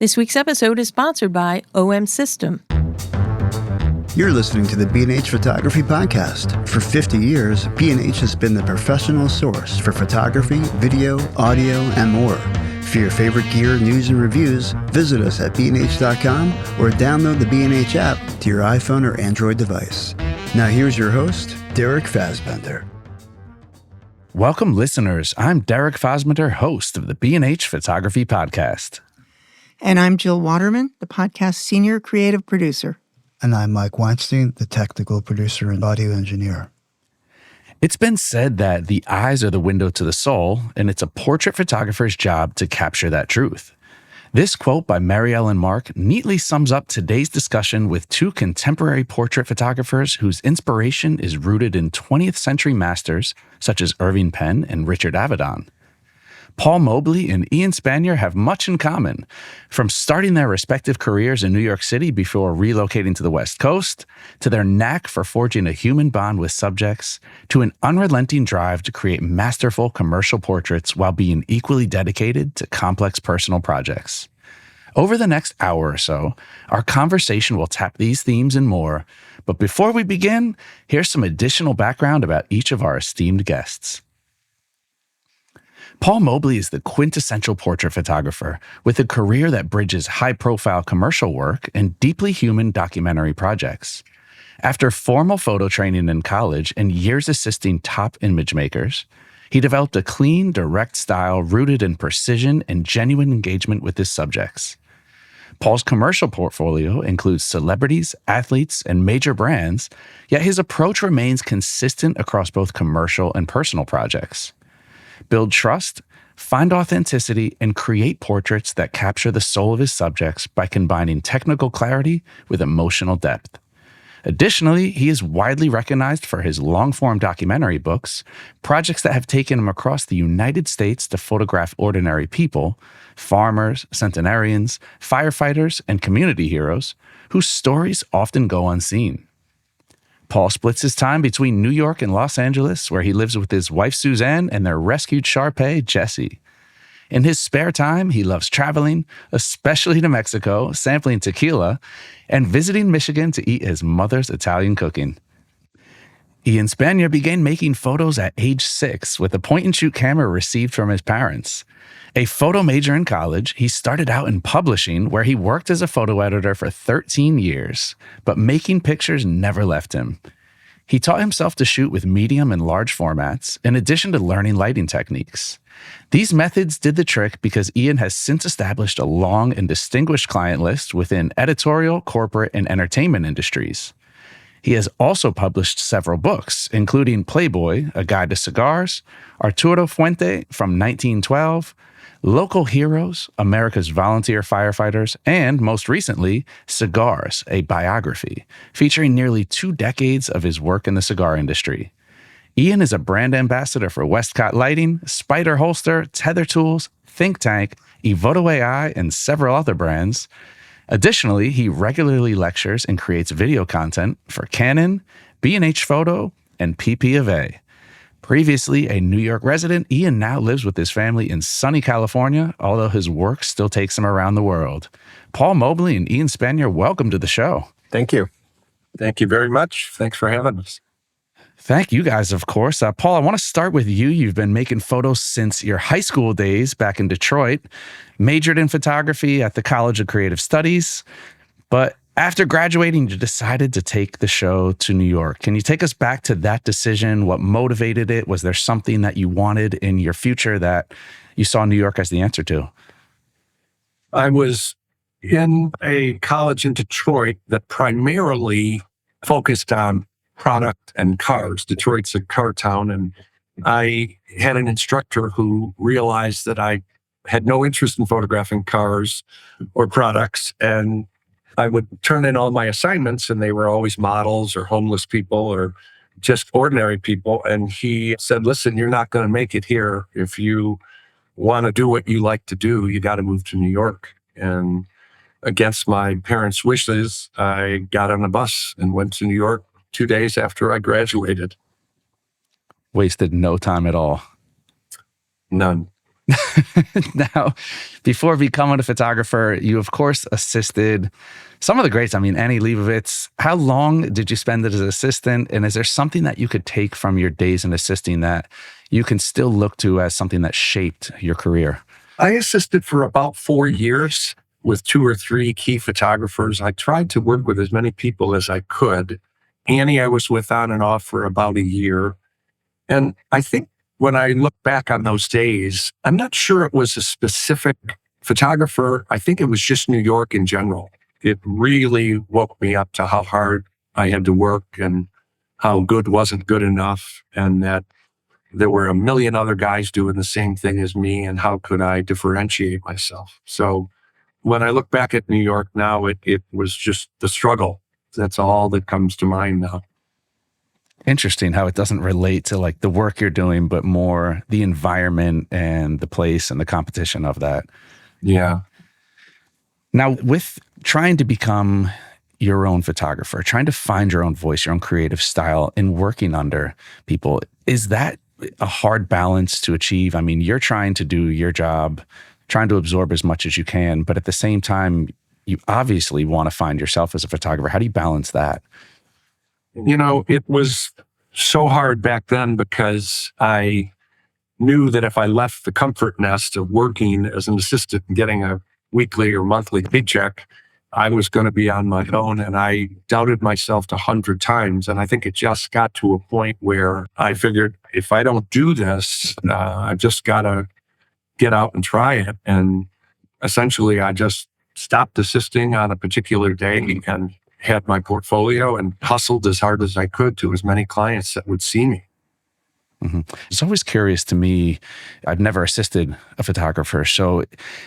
This week's episode is sponsored by OM System. You're listening to the B&H Photography Podcast. For 50 years, B&H has been the professional source for photography, video, audio, and more. For your favorite gear, news, and reviews, visit us at bnh.com or download the B&H app to your iPhone or Android device. Now here's your host, Derek Fassbender. Welcome, listeners. I'm Derek Fassbender, host of the B&H Photography Podcast. And I'm Jill Waterman, the podcast senior creative producer. And I'm Mike Weinstein, the technical producer and audio engineer. It's been said that the eyes are the window to the soul, and it's a portrait photographer's job to capture that truth. This quote by Mary Ellen Mark neatly sums up today's discussion with two contemporary portrait photographers whose inspiration is rooted in 20th century masters such as Irving Penn and Richard Avedon. Paul Mobley and Ian Spanier have much in common, from starting their respective careers in New York City before relocating to the West Coast, to their knack for forging a human bond with subjects, to an unrelenting drive to create masterful commercial portraits while being equally dedicated to complex personal projects. Over the next hour or so, our conversation will tap these themes and more, but before we begin, here's some additional background about each of our esteemed guests. Paul Mobley is the quintessential portrait photographer with a career that bridges high-profile commercial work and deeply human documentary projects. After formal photo training in college and years assisting top image makers, he developed a clean, direct style rooted in precision and genuine engagement with his subjects. Paul's commercial portfolio includes celebrities, athletes, and major brands, yet his approach remains consistent across both commercial and personal projects. Build trust, find authenticity, and create portraits that capture the soul of his subjects by combining technical clarity with emotional depth. Additionally, he is widely recognized for his long-form documentary books, projects that have taken him across the United States to photograph ordinary people, farmers, centenarians, firefighters, and community heroes, whose stories often go unseen. Paul splits his time between New York and Los Angeles, where he lives with his wife Suzanne and their rescued Shar-Pei, Jessie. In his spare time, he loves traveling, especially to Mexico, sampling tequila, and visiting Michigan to eat his mother's Italian cooking. Ian Spanier began making photos at age 6 with a point-and-shoot camera received from his parents. A photo major in college, he started out in publishing, where he worked as a photo editor for 13 years, but making pictures never left him. He taught himself to shoot with medium and large formats, in addition to learning lighting techniques. These methods did the trick because Ian has since established a long and distinguished client list within editorial, corporate, and entertainment industries. He has also published several books, including Playboy, A Guide to Cigars, Arturo Fuente from 1912, Local Heroes, America's Volunteer Firefighters, and most recently, Cigars, a biography, featuring nearly 2 decades of his work in the cigar industry. Ian is a brand ambassador for Westcott Lighting, Spider Holster, Tether Tools, Think Tank, Evoto AI, and several other brands. Additionally, he regularly lectures and creates video content for Canon, B&H Photo, and PP of A. Previously a New York resident, Ian now lives with his family in sunny California, although his work still takes him around the world. Paul Mobley and Ian Spanier, welcome to the show. Thank you. Thank you very much. Thanks for having us. Thank you guys, of course. Paul, I want to start with you. You've been making photos since your high school days back in Detroit, majored in photography at the College of Creative Studies, but after graduating, you decided to take the show to New York. Can you take us back to that decision? What motivated it? Was there something that you wanted in your future that you saw New York as the answer to? I was in a college in Detroit that primarily focused on product and cars. Detroit's a car town, and I had an instructor who realized that I had no interest in photographing cars or products, and I would turn in all my assignments, and they were always models or homeless people or just ordinary people. And he said, listen, you're not going to make it here. If you want to do what you like to do, you got to move to New York. And against my parents' wishes, I got on a bus and went to New York 2 days after I graduated. Wasted no time at all. None. Now, before becoming a photographer, you of course assisted some of the greats. I mean, Annie Leibovitz. How long did you spend as an assistant? And is there something that you could take from your days in assisting that you can still look to as something that shaped your career? I assisted for about 4 years with 2 or 3 key photographers. I tried to work with as many people as I could. Annie, I was with on and off for about a year. And I think when I look back on those days, I'm not sure it was a specific photographer. I think it was just New York in general. It really woke me up to how hard I had to work and how good wasn't good enough, and that there were a million other guys doing the same thing as me, and how could I differentiate myself? So when I look back at New York now, it was just the struggle. That's all that comes to mind now. Interesting how it doesn't relate to like the work you're doing, but more the environment and the place and the competition of that. Yeah. Now, with trying to become your own photographer, trying to find your own voice, your own creative style, and working under people, is that a hard balance to achieve? I mean, you're trying to do your job, trying to absorb as much as you can, but at the same time, you obviously want to find yourself as a photographer. How do you balance that? You know, it was so hard back then because I knew that if I left the comfort nest of working as an assistant and getting a weekly or monthly paycheck, I was going to be on my own. And I doubted myself 100 times. And I think it just got to a point where I figured if I don't do this, I've just got to get out and try it. And essentially, I just stopped assisting on a particular day and had my portfolio and hustled as hard as I could to as many clients that would see me. Mm-hmm. It's always curious to me. I've never assisted a photographer. So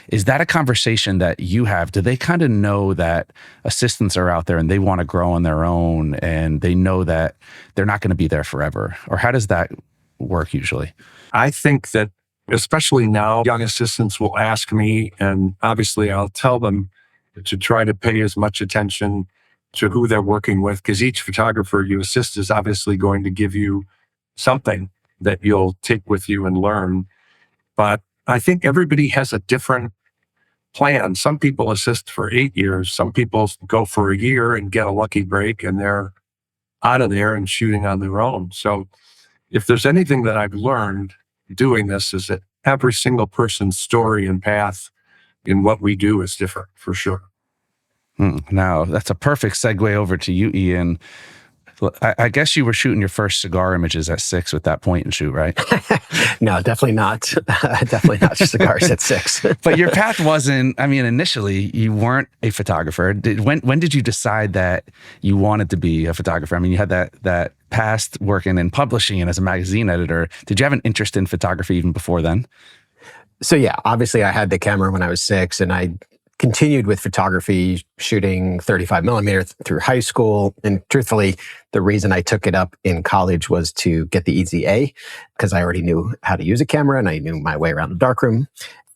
is that a conversation that you have? Do they kind of know that assistants are out there and they want to grow on their own and they know that they're not going to be there forever? Or how does that work usually? I think that especially now, young assistants will ask me, and obviously I'll tell them to try to pay as much attention to who they're working with, because each photographer you assist is obviously going to give you something that you'll take with you and learn. But I think everybody has a different plan. Some people assist for 8 years. Some people go for a year and get a lucky break and they're out of there and shooting on their own. So if there's anything that I've learned doing this is that every single person's story and path in what we do is different, for sure. Now, that's a perfect segue over to you, Ian. I guess you were shooting your first cigar images at 6 with that point and shoot, right? No, definitely not. Definitely not cigars at 6. But your path wasn't, I mean, initially you weren't a photographer. When did you decide that you wanted to be a photographer? I mean, you had that past working in publishing and as a magazine editor. Did you have an interest in photography even before then? So yeah, obviously I had the camera when I was 6 and I continued with photography, shooting 35 millimeter through high school. And truthfully, the reason I took it up in college was to get the easy A, because I already knew how to use a camera and I knew my way around the darkroom.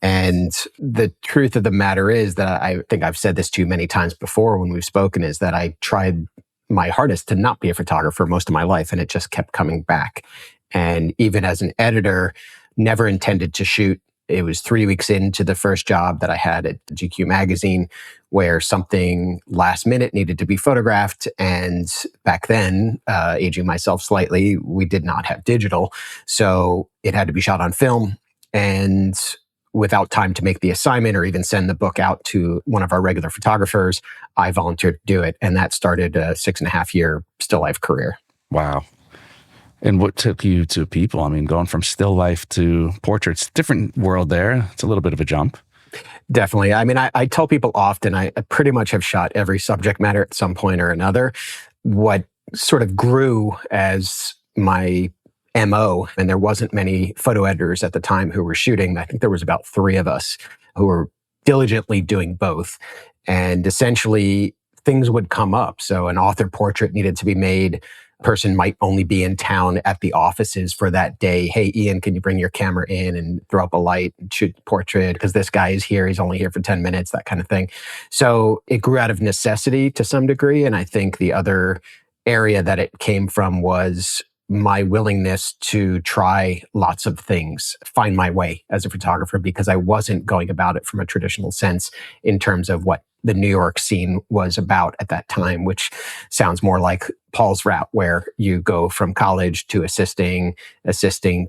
And the truth of the matter is that I think I've said this to you many times before when we've spoken, is that I tried my hardest to not be a photographer most of my life, and it just kept coming back. And even as an editor, never intended to shoot. It was 3 weeks into the first job that I had at GQ magazine where something last minute needed to be photographed. And back then, aging myself slightly, we did not have digital. So it had to be shot on film. And without time to make the assignment or even send the book out to one of our regular photographers, I volunteered to do it. And that started a 6.5-year still life career. Wow. And what took you to people? I mean, going from still life to portraits, different world there. It's a little bit of a jump. Definitely. I mean, I tell people often, I pretty much have shot every subject matter at some point or another. What sort of grew as my MO, and there wasn't many photo editors at the time who were shooting. I think there was about 3 of us who were diligently doing both. And essentially, things would come up. So an author portrait needed to be made. Person might only be in town at the offices for that day. Hey, Ian, can you bring your camera in and throw up a light and shoot a portrait? Because this guy is here. He's only here for 10 minutes, that kind of thing. So it grew out of necessity to some degree. And I think the other area that it came from was my willingness to try lots of things, find my way as a photographer, because I wasn't going about it from a traditional sense in terms of what the New York scene was about at that time, which sounds more like Paul's route, where you go from college to assisting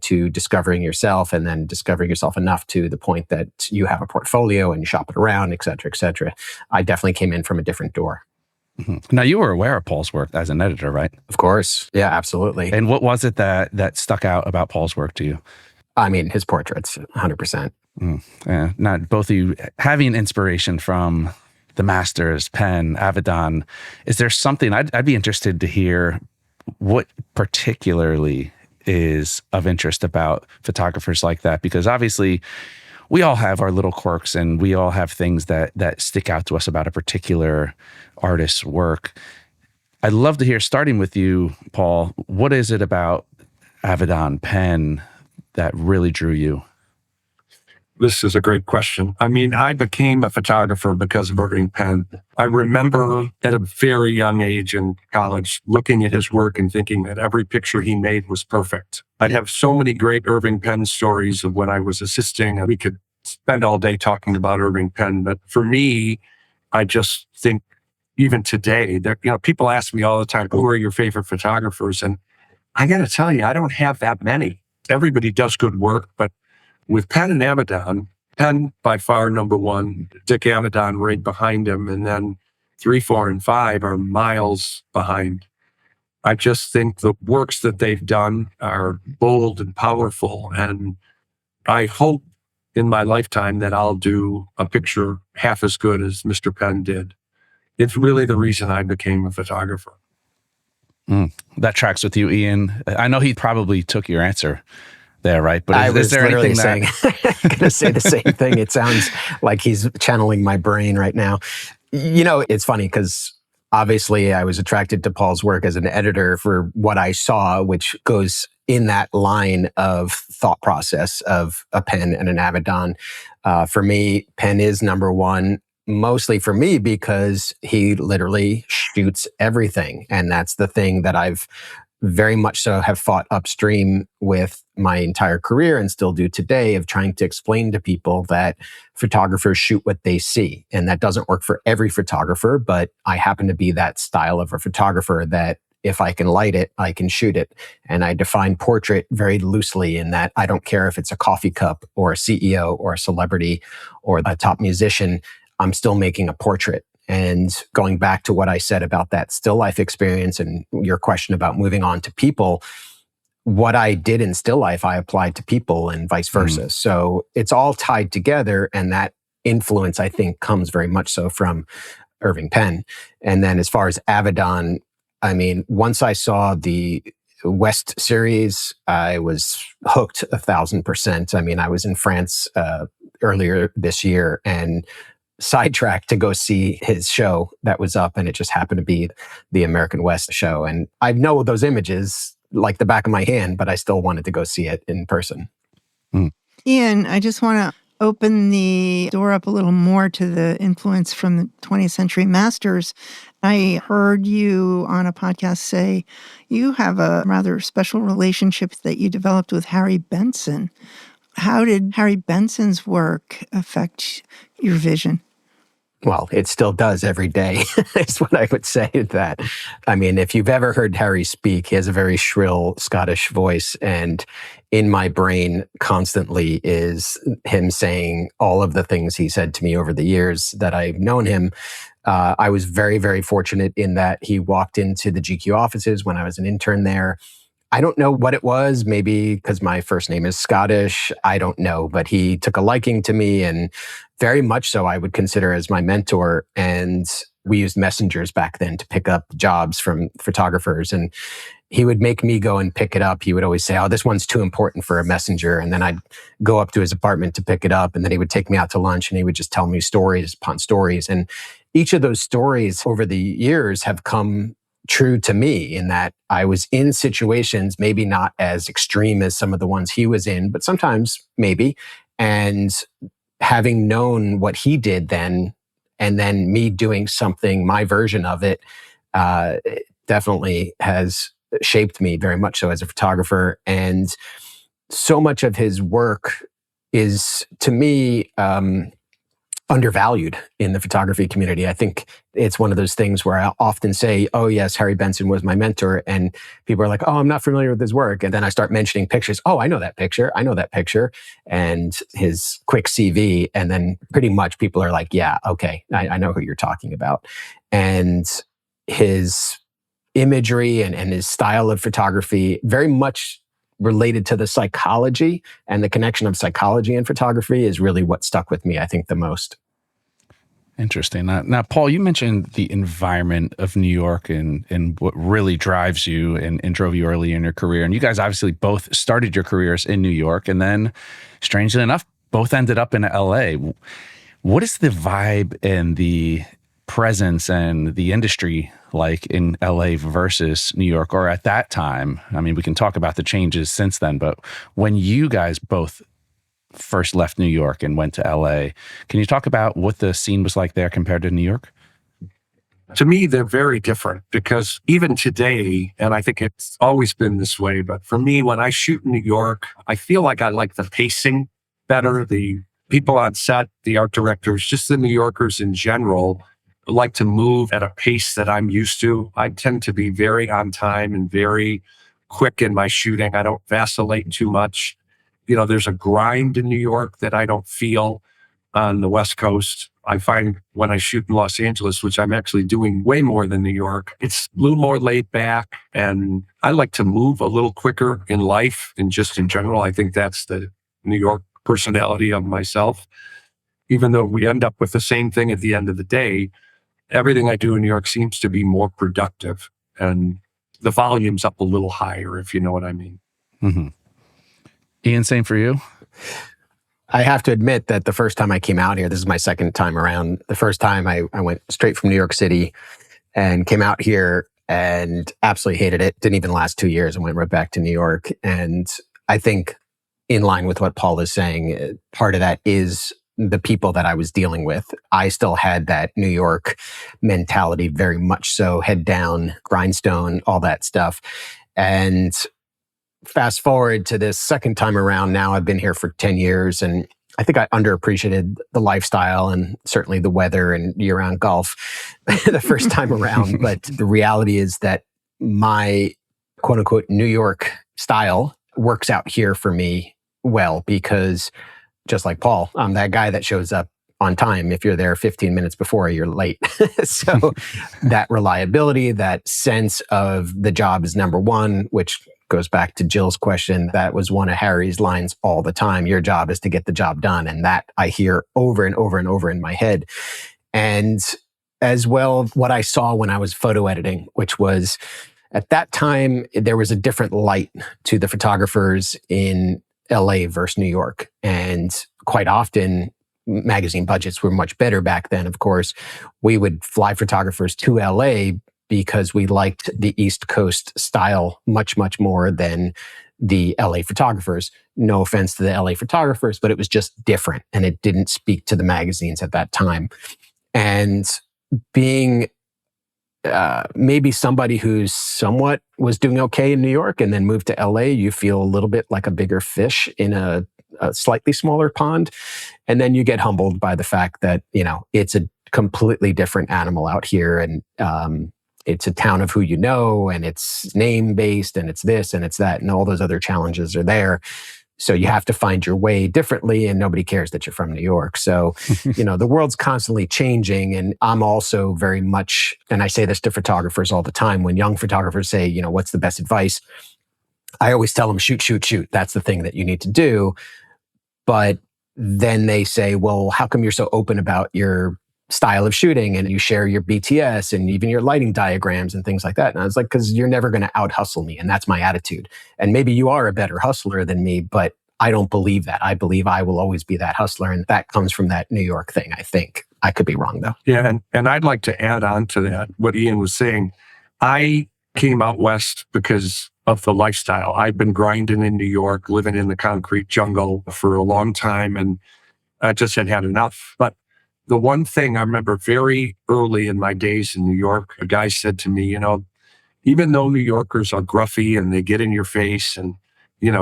to discovering yourself, and then discovering yourself enough to the point that you have a portfolio and you shop it around, et cetera, et cetera. I definitely came in from a different door. Now, you were aware of Paul's work as an editor, right? Of course. Yeah, absolutely. And what was it that stuck out about Paul's work to you? I mean, his portraits, 100%. Yeah, not both of you having inspiration from the masters, Penn, Avedon. Is there something, I'd be interested to hear what particularly is of interest about photographers like that, because obviously we all have our little quirks and we all have things that stick out to us about a particular artist's work. I'd love to hear, starting with you, Paul, what is it about Avedon, Penn, that really drew you? This is a great question. I mean, I became a photographer because of Irving Penn. I remember at a very young age in college looking at his work and thinking that every picture he made was perfect. I'd have so many great Irving Penn stories of when I was assisting, and we could spend all day talking about Irving Penn. But for me, I just think even today, people ask me all the time, who are your favorite photographers? And I got to tell you, I don't have that many. Everybody does good work, but with Penn and Avedon, Penn by far number one, Dick Avedon right behind him, and then 3, 4, and 5 are miles behind. I just think the works that they've done are bold and powerful, and I hope in my lifetime that I'll do a picture half as good as Mr. Penn did. It's really the reason I became a photographer. That tracks with you, Ian. I know he probably took your answer there, right? But is there anything I'm going to say the same thing. It sounds like he's channeling my brain right now. It's funny because obviously I was attracted to Paul's work as an editor for what I saw, which goes in that line of thought process of a Penn and an Avedon. For me, Penn is number one, mostly for me because he literally shoots everything. And that's the thing that I've very much so have fought upstream with my entire career and still do today, of trying to explain to people that photographers shoot what they see. And that doesn't work for every photographer, but I happen to be that style of a photographer that if I can light it, I can shoot it. And I define portrait very loosely in that I don't care if it's a coffee cup or a CEO or a celebrity or a top musician, I'm still making a portrait. And going back to what I said about that still life experience and your question about moving on to people, what I did in still life, I applied to people and vice versa. So it's all tied together. And that influence, I think, comes very much so from Irving Penn. And then as far as Avedon, I mean, once I saw the West series, I was hooked 1,000%. I mean, I was in France earlier this year and sidetracked to go see his show that was up, and it just happened to be the American West show. And I know those images like the back of my hand, but I still wanted to go see it in person. Ian, I just want to open the door up a little more to the influence from the 20th century masters. I heard you on a podcast say you have a rather special relationship that you developed with Harry Benson. How did Harry Benson's work affect your vision? Well, it still does every day, is what I would say to that. I mean, if you've ever heard Harry speak, he has a very shrill Scottish voice. And in my brain constantly is him saying all of the things he said to me over the years that I've known him. I was very, very fortunate in that he walked into the GQ offices when I was an intern there. I don't know what it was, maybe because my first name is Scottish. I don't know, but he took a liking to me, and very much so I would consider as my mentor. And we used messengers back then to pick up jobs from photographers. And he would make me go and pick it up. He would always say, oh, this one's too important for a messenger. And then I'd go up to his apartment to pick it up. And then he would take me out to lunch and he would just tell me stories upon stories. And each of those stories over the years have come true to me in that I was in situations, maybe not as extreme as some of the ones he was in, but sometimes maybe. And having known what he did then, and then me doing something, my version of it, definitely has shaped me very much so as a photographer. And so much of his work is, to me, undervalued in the photography community. I think it's one of those things where I often say, oh yes, Harry Benson was my mentor. And people are like, oh, I'm not familiar with his work. And then I start mentioning pictures. Oh, I know that picture. I know that picture. And his quick CV. And then pretty much people are like, yeah, okay, I know who you're talking about. And his imagery and his style of photography very much related to the psychology, and the connection of psychology and photography is really what stuck with me, I think, the most. Interesting. Now, Paul, you mentioned the environment of New York and what really drives you and drove you early in your career. And you guys obviously both started your careers in New York, and then, strangely enough, both ended up in LA. What is the vibe and the presence and the industry like in LA versus New York, or at that time? I mean, we can talk about the changes since then, but when you guys both first left New York and went to LA, can you talk about what the scene was like there compared to New York? To me, they're very different, because even today, and I think it's always been this way, but for me, when I shoot in New York, I feel like I like the pacing better. The people on set, the art directors, just the New Yorkers in general, like to move at a pace that I'm used to. I tend to be very on time and very quick in my shooting. I don't vacillate too much. There's a grind in New York that I don't feel on the West Coast. I find when I shoot in Los Angeles, which I'm actually doing way more than New York, it's a little more laid back, and I like to move a little quicker in life and just in general. I think that's the New York personality of myself. Even though we end up with the same thing at the end of the day, everything I do in New York seems to be more productive, and the volume's up a little higher, if you know what I mean. Mm-hmm. Ian, same for you? I have to admit that the first time I came out here, this is my second time around. The first time I went straight from New York City and came out here and absolutely hated it. Didn't even last 2 years and went right back to New York. And I think, in line with what Paul is saying, part of that is the people that I was dealing with. I still had that New York mentality, very much so, head down, grindstone, all that stuff. And fast forward to this second time around, now I've been here for 10 years, and I think I underappreciated the lifestyle and certainly the weather and year-round golf the first time around. But the reality is that my quote-unquote New York style works out here for me well, because just like Paul, I'm that guy that shows up on time. If you're there 15 minutes before, you're late. So that reliability, that sense of the job is number one, which goes back to Jill's question. That was one of Harry's lines all the time. Your job is to get the job done. And that I hear over and over and over in my head. And as well, what I saw when I was photo editing, which was, at that time, there was a different light to the photographers in LA versus New York. And quite often, magazine budgets were much better back then, of course. We would fly photographers to LA because we liked the East Coast style much, much more than the LA photographers. No offense to the LA photographers, but it was just different, and it didn't speak to the magazines at that time. And being maybe somebody who's somewhat was doing okay in New York and then moved to LA, you feel a little bit like a bigger fish in a slightly smaller pond. And then you get humbled by the fact that, it's a completely different animal out here. And it's a town of who you know, and it's name-based, and it's this, and it's that, and all those other challenges are there. So you have to find your way differently, and nobody cares that you're from New York. So, the world's constantly changing. And I'm also very much, and I say this to photographers all the time, when young photographers say, what's the best advice? I always tell them, shoot, shoot, shoot. That's the thing that you need to do. But then they say, well, how come you're so open about your style of shooting, and you share your BTS and even your lighting diagrams and things like that? And I was like, because you're never going to out hustle me. And that's my attitude. And maybe you are a better hustler than me, but I don't believe that. I believe I will always be that hustler. And that comes from that New York thing, I think. I could be wrong, though. Yeah. And I'd like to add on to that, what Ian was saying. I came out west because of the lifestyle. I've been grinding in New York, living in the concrete jungle for a long time, and I just had enough. But the one thing I remember very early in my days in New York, a guy said to me, even though New Yorkers are gruffy and they get in your face and,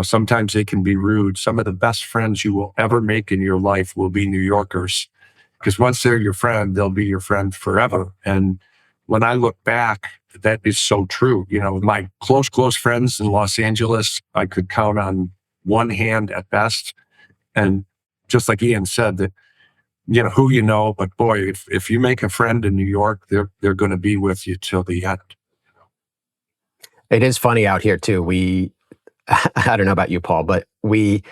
sometimes they can be rude, some of the best friends you will ever make in your life will be New Yorkers. Because once they're your friend, they'll be your friend forever. And when I look back, that is so true. My close friends in Los Angeles, I could count on one hand at best. And just like Ian said, that, who you know, but boy, if you make a friend in New York, they're going to be with you till the end. It is funny out here too. I don't know about you, Paul, but we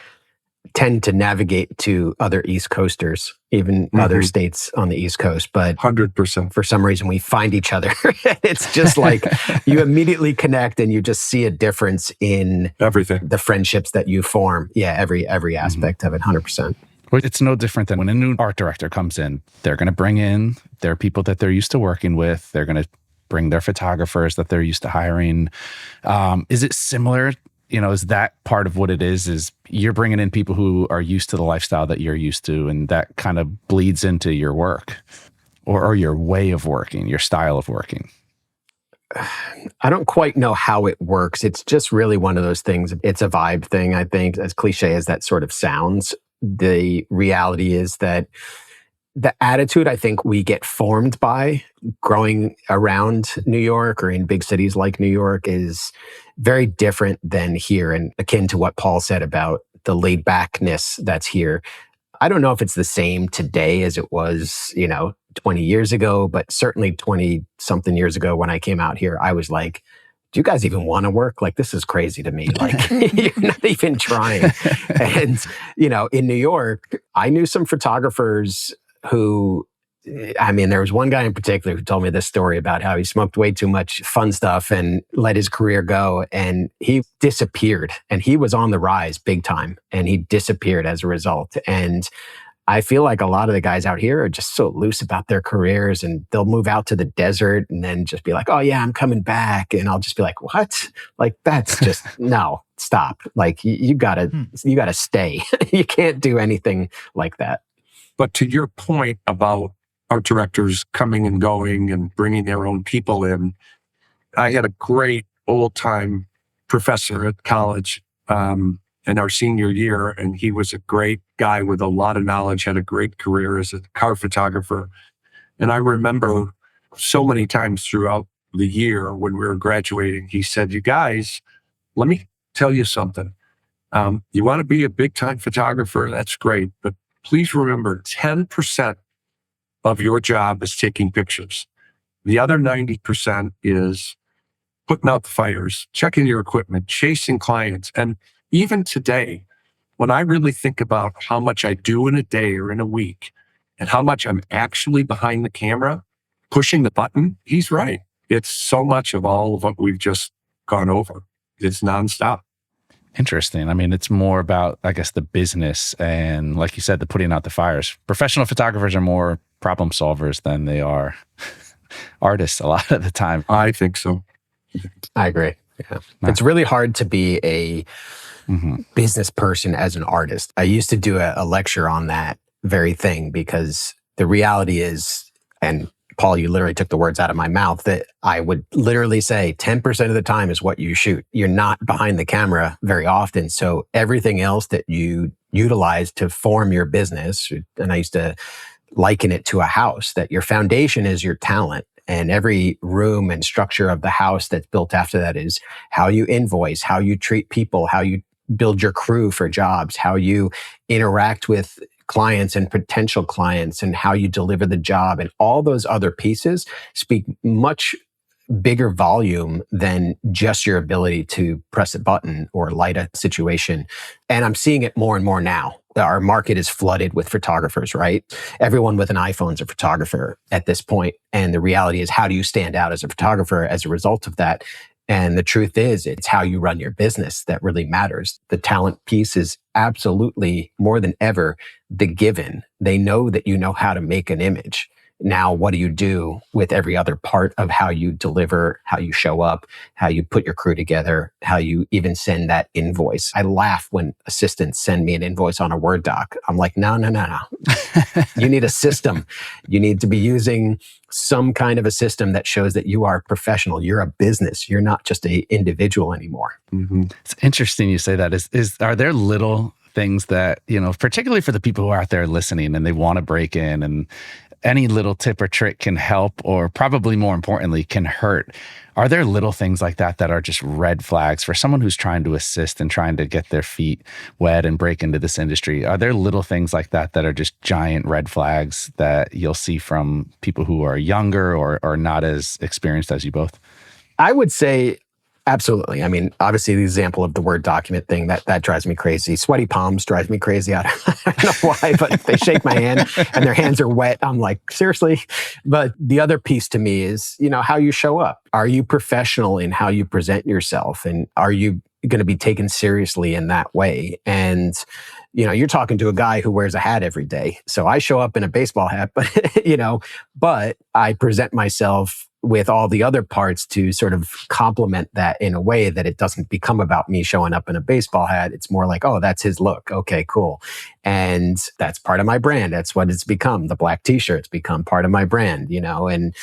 tend to navigate to other East Coasters, even other states on the East Coast. But 100%. For some reason, we find each other. It's just like you immediately connect and you just see a difference in everything, the friendships that you form. Yeah, every aspect of it, 100%. It's no different than when a new art director comes in. They're going to bring in their people that they're used to working with. They're going to bring their photographers that they're used to hiring. Is it similar? Is that part of what it is you're bringing in people who are used to the lifestyle that you're used to, and that kind of bleeds into your work or your way of working, your style of working? I don't quite know how it works. It's just really one of those things. It's a vibe thing, I think, as cliche as that sort of sounds. The reality is that the attitude I think we get formed by growing around New York or in big cities like New York is very different than here, and akin to what Paul said about the laid backness that's here. I don't know if it's the same today as it was, 20 years ago, but certainly 20 something years ago when I came out here, I was like, do you guys even want to work? Like, this is crazy to me. Like, you're not even trying. And, in New York, I knew some photographers who, there was one guy in particular who told me this story about how he smoked way too much fun stuff and let his career go. And he disappeared, and he was on the rise big time, and he disappeared as a result. And I feel like a lot of the guys out here are just so loose about their careers, and they'll move out to the desert and then just be like, oh yeah, I'm coming back. And I'll just be like, what? Like, that's just, no, stop. Like you gotta stay. You can't do anything like that. But to your point about art directors coming and going and bringing their own people in, I had a great old-time professor at college in our senior year, and he was a great guy with a lot of knowledge, had a great career as a car photographer. And I remember so many times throughout the year when we were graduating, he said, you guys, let me tell you something. You want to be a big-time photographer, that's great, but please remember 10% of your job is taking pictures. The other 90% is putting out the fires, checking your equipment, chasing clients. And even today, when I really think about how much I do in a day or in a week and how much I'm actually behind the camera, pushing the button, he's right. It's so much of all of what we've just gone over. It's nonstop. Interesting. It's more about, I guess, the business and, like you said, the putting out the fires. Professional photographers are more problem solvers than they are artists a lot of the time. I think so. I agree. Yeah. It's really hard to be a business person as an artist. I used to do a lecture on that very thing, because the reality is, and Paul, you literally took the words out of my mouth, that I would literally say 10% of the time is what you shoot. You're not behind the camera very often. So everything else that you utilize to form your business, and I used to liken it to a house, that your foundation is your talent. And every room and structure of the house that's built after that is how you invoice, how you treat people, how you build your crew for jobs, how you interact with clients and potential clients, and how you deliver the job. And all those other pieces speak much bigger volume than just your ability to press a button or light a situation. And I'm seeing it more and more now. Our market is flooded with photographers, right? Everyone with an iPhone is a photographer at this point. And the reality is, how do you stand out as a photographer as a result of that? And the truth is, it's how you run your business that really matters. The talent piece is absolutely, more than ever, the given. They know that you know how to make an image. Now, what do you do with every other part of how you deliver, how you show up, how you put your crew together, how you even send that invoice? I laugh when assistants send me an invoice on a Word doc. I'm like, no. You need a system. You need to be using some kind of a system that shows that you are professional. You're a business. You're not just an individual anymore. Mm-hmm. It's interesting you say that. Are there little things that, particularly for the people who are out there listening and they want to break in, and any little tip or trick can help, or probably more importantly, can hurt? Are there little things like that are just red flags for someone who's trying to assist and trying to get their feet wet and break into this industry? Are there little things like that are just giant red flags that you'll see from people who are younger or not as experienced as you both? I would say absolutely. I mean, obviously the example of the Word document thing, that drives me crazy. Sweaty palms drives me crazy. I don't know why, but if they shake my hand and their hands are wet, I'm like, seriously? But the other piece to me is, how you show up. Are you professional in how you present yourself? And are you going to be taken seriously in that way? And, you're talking to a guy who wears a hat every day. So I show up in a baseball hat, but I present myself with all the other parts to sort of complement that in a way that it doesn't become about me showing up in a baseball hat. It's more like, oh, that's his look. Okay, cool. And that's part of my brand. That's what it's become. The black t-shirt's become part of my brand, and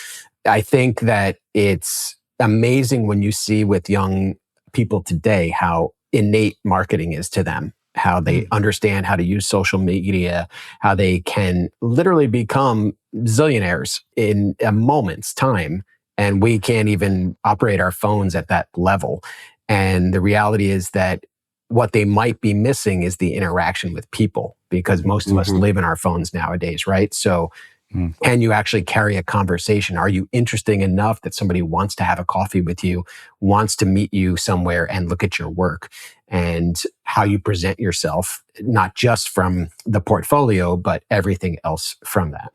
I think that it's amazing when you see with young people today how innate marketing is to them, how they understand how to use social media, how they can literally become zillionaires in a moment's time. And we can't even operate our phones at that level. And the reality is that what they might be missing is the interaction with people, because most of us live in our phones nowadays, right? So can you actually carry a conversation? Are you interesting enough that somebody wants to have a coffee with you, wants to meet you somewhere and look at your work and how you present yourself, not just from the portfolio, but everything else from that?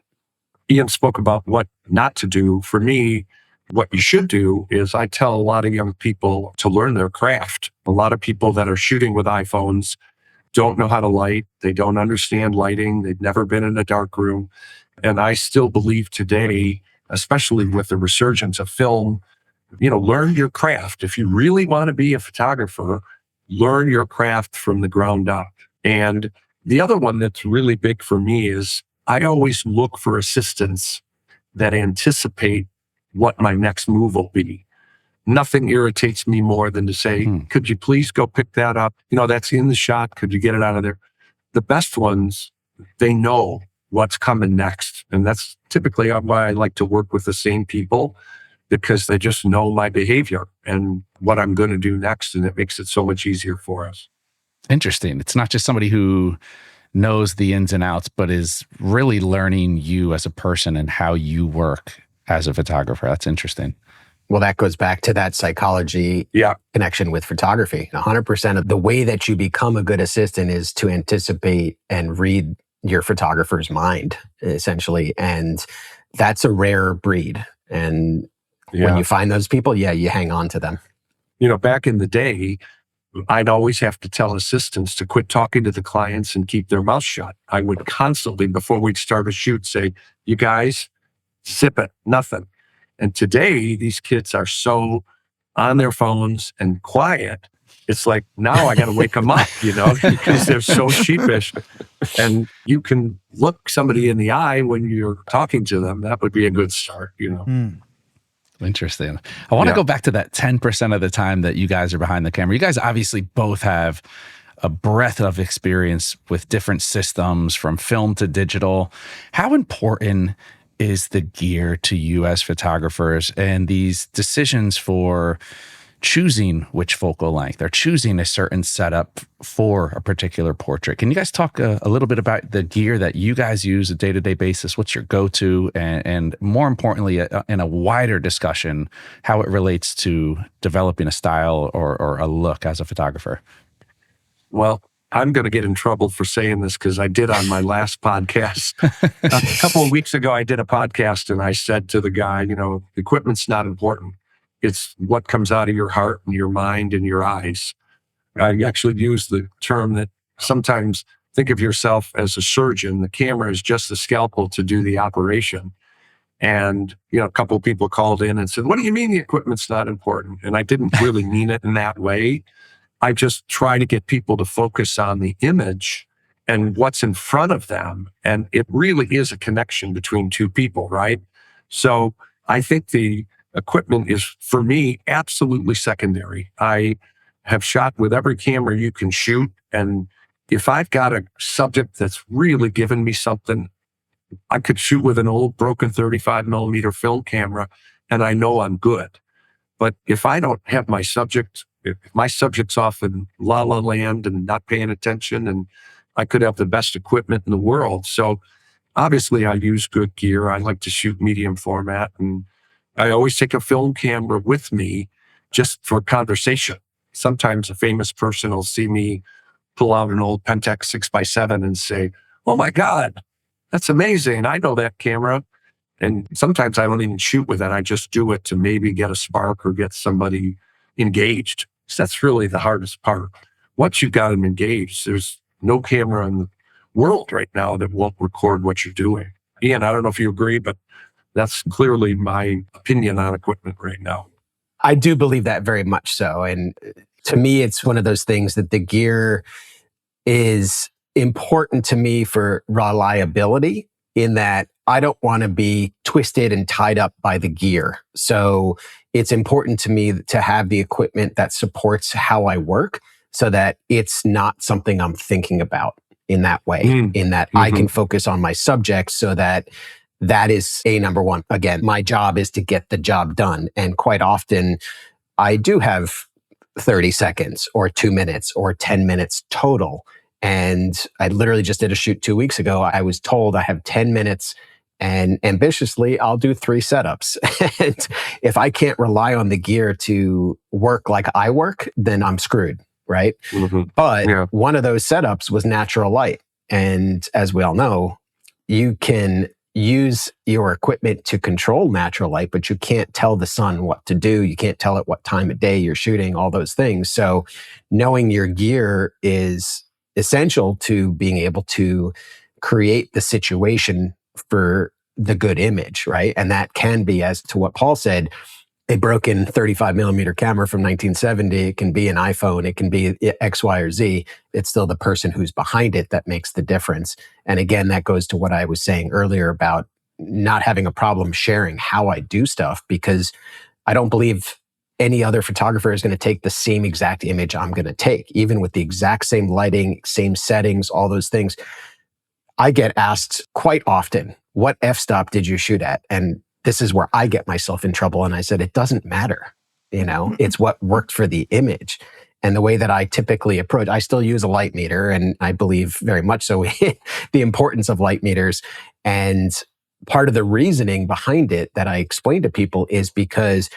Ian spoke about what not to do. For me, what you should do is I tell a lot of young people to learn their craft. A lot of people that are shooting with iPhones don't know how to light. They don't understand lighting. They've never been in a dark room. And I still believe today, especially with the resurgence of film, learn your craft. If you really want to be a photographer, learn your craft from the ground up. And the other one that's really big for me is I always look for assistants that anticipate what my next move will be. Nothing irritates me more than to say, could you please go pick that up? That's in the shot. Could you get it out of there? The best ones, they know what's coming next. And that's typically why I like to work with the same people, because they just know my behavior and what I'm going to do next. And it makes it so much easier for us. Interesting. It's not just somebody who knows the ins and outs, but is really learning you as a person and how you work as a photographer. That's interesting. Well, that goes back to that psychology connection with photography. 100% of the way that you become a good assistant is to anticipate and read your photographer's mind, essentially. And that's a rare breed. And when you find those people, you hang on to them. Back in the day, I'd always have to tell assistants to quit talking to the clients and keep their mouth shut. I would constantly, before we'd start a shoot, say, you guys, zip it, nothing. And today, these kids are so on their phones and quiet. It's like, now I got to wake them up, because they're so sheepish. And you can look somebody in the eye when you're talking to them. That would be a good start, Interesting. I want to go back to that 10% of the time that you guys are behind the camera. You guys obviously both have a breadth of experience with different systems from film to digital. How important is the gear to you as photographers and these decisions for choosing which focal length or choosing a certain setup for a particular portrait? Can you guys talk a little bit about the gear that you guys use on a day-to-day basis? What's your go-to? And more importantly, in a wider discussion, how it relates to developing a style or a look as a photographer? Well, I'm going to get in trouble for saying this because I did on my last podcast. A couple of weeks ago, I did a podcast and I said to the guy, equipment's not important. It's what comes out of your heart and your mind and your eyes. I actually use the term that sometimes think of yourself as a surgeon. The camera is just the scalpel to do the operation. And, a couple of people called in and said, what do you mean the equipment's not important? And I didn't really mean it in that way. I just try to get people to focus on the image and what's in front of them. And it really is a connection between two people, right? So I think the equipment is, for me, absolutely secondary. I have shot with every camera you can shoot. And if I've got a subject that's really given me something, I could shoot with an old broken 35 millimeter film camera and I know I'm good. But if I don't have my subject, if my subject's off in la la land and not paying attention, and I could have the best equipment in the world. So obviously I use good gear. I like to shoot medium format, and I always take a film camera with me just for conversation. Sometimes a famous person will see me pull out an old Pentax 6x7 and say, oh my God, that's amazing. I know that camera. And sometimes I don't even shoot with it. I just do it to maybe get a spark or get somebody engaged. So that's really the hardest part. Once you've got them engaged, there's no camera in the world right now that won't record what you're doing. Ian, I don't know if you agree, but that's clearly my opinion on equipment right now. I do believe that very much so. And to me, it's one of those things that the gear is important to me for reliability, in that I don't want to be twisted and tied up by the gear. So it's important to me to have the equipment that supports how I work, so that it's not something I'm thinking about in that way, in that I can focus on my subject, so that is number one. Again, my job is to get the job done. And quite often I do have 30 seconds or 2 minutes or 10 minutes total. And I literally just did a shoot 2 weeks ago. I was told I have 10 minutes, and ambitiously, I'll do 3 setups. And if I can't rely on the gear to work like I work, then I'm screwed, right? But one of those setups was natural light. And as we all know, you can use your equipment to control natural light, but you can't tell the sun what to do. You can't tell it what time of day you're shooting, all those things. So knowing your gear is essential to being able to create the situation for the good image, right? And that can be, as to what Paul said, a broken 35 millimeter camera from 1970. It can be an iPhone. It can be X, Y, or Z. It's still the person who's behind it that makes the difference. And again, that goes to what I was saying earlier about not having a problem sharing how I do stuff, because I don't believe any other photographer is going to take the same exact image I'm going to take, even with the exact same lighting, same settings, all those things. I get asked quite often, what f-stop did you shoot at? And this is where I get myself in trouble. And I said, it doesn't matter. It's what worked for the image. And the way that I typically approach, I still use a light meter, and I believe very much so the importance of light meters. And part of the reasoning behind it that I explain to people is because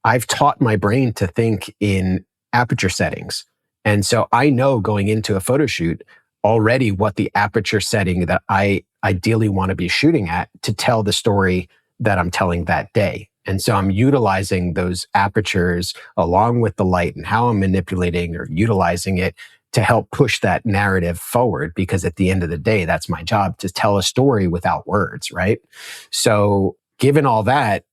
I've taught my brain to think in aperture settings. And so I know going into a photo shoot already what the aperture setting that I ideally want to be shooting at to tell the story that I'm telling that day. And so I'm utilizing those apertures along with the light and how I'm manipulating or utilizing it to help push that narrative forward, because at the end of the day, that's my job, to tell a story without words, right? So given all that,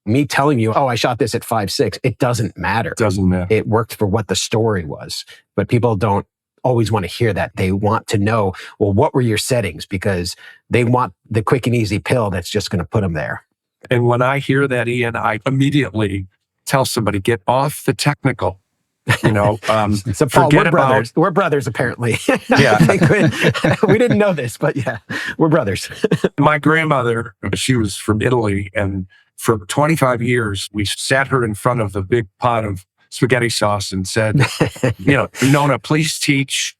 me telling you, oh, I shot this at 5.6, it doesn't matter. Doesn't matter. It worked for what the story was. But people don't always want to hear that. They want to know, well, what were your settings? Because they want the quick and easy pill that's just going to put them there. And when I hear that, Ian, I immediately tell somebody, get off the technical. So Paul, we're brothers, apparently. Yeah. We didn't know this, but yeah, we're brothers. My grandmother, she was from Italy, and for 25 years, we sat her in front of the big pot of spaghetti sauce and said, Nona, please teach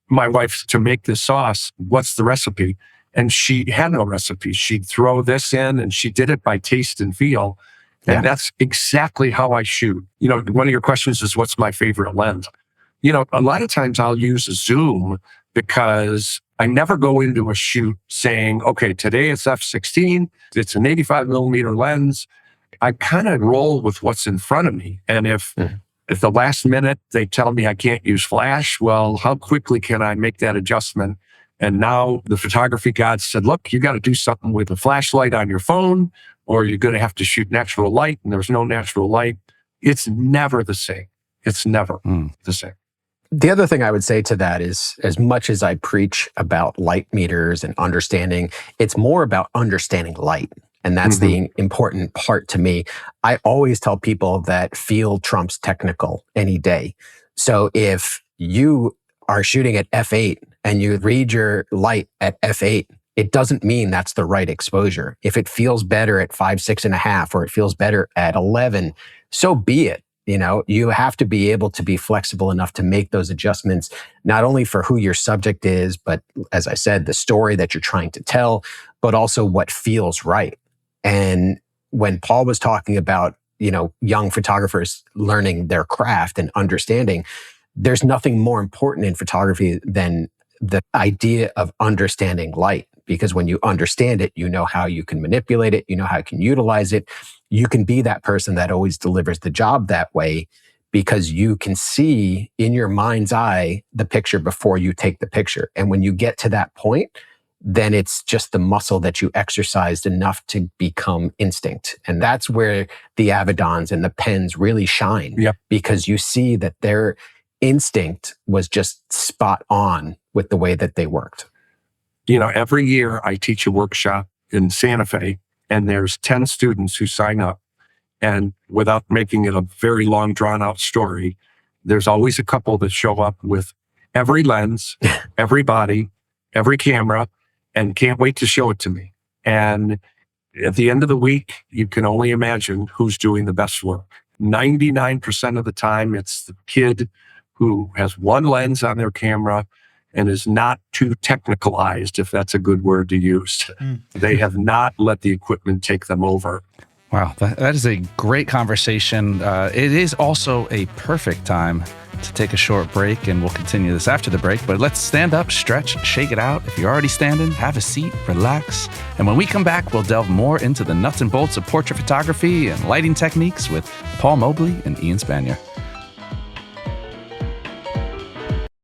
my wife to make this sauce. What's the recipe? And she had no recipe. She'd throw this in, and she did it by taste and feel. And that's exactly how I shoot. One of your questions is, what's my favorite lens? A lot of times I'll use a zoom because I never go into a shoot saying, okay, today it's f/16, it's an 85 millimeter lens. I kind of roll with what's in front of me. And if the last minute they tell me I can't use flash, well, how quickly can I make that adjustment? And now the photography gods said, look, you got to do something with a flashlight on your phone, or you're going to have to shoot natural light and there's no natural light. It's never the same. It's never the same. The other thing I would say to that is, as much as I preach about light meters and understanding, it's more about understanding light. And that's the important part to me. I always tell people that feel trumps technical any day. So if you are shooting at f8 and you read your light at f8, it doesn't mean that's the right exposure. If it feels better at 5, 6.5, or it feels better at 11, so be it. You know, you have to be able to be flexible enough to make those adjustments, not only for who your subject is, but as I said, the story that you're trying to tell, but also what feels right. And when Paul was talking about, young photographers learning their craft and understanding, there's nothing more important in photography than the idea of understanding light. Because when you understand it, you know how you can manipulate it, you know how you can utilize it. You can be that person that always delivers the job that way, because you can see in your mind's eye the picture before you take the picture. And when you get to that point, then it's just the muscle that you exercised enough to become instinct. And that's where the Avedons and the Penns really shine, because you see that their instinct was just spot on with the way that they worked. Every year I teach a workshop in Santa Fe, and there's 10 students who sign up. And without making it a very long, drawn-out story, there's always a couple that show up with every lens, every body, every camera, and can't wait to show it to me. And at the end of the week, you can only imagine who's doing the best work. 99% of the time, it's the kid who has one lens on their camera and is not too technicalized, if that's a good word to use. They have not let the equipment take them over. Wow, that is a great conversation. It is also a perfect time to take a short break, and we'll continue this after the break. But let's stand up, stretch, shake it out. If you're already standing, have a seat, relax. And when we come back, we'll delve more into the nuts and bolts of portrait photography and lighting techniques with Paul Mobley and Ian Spanier.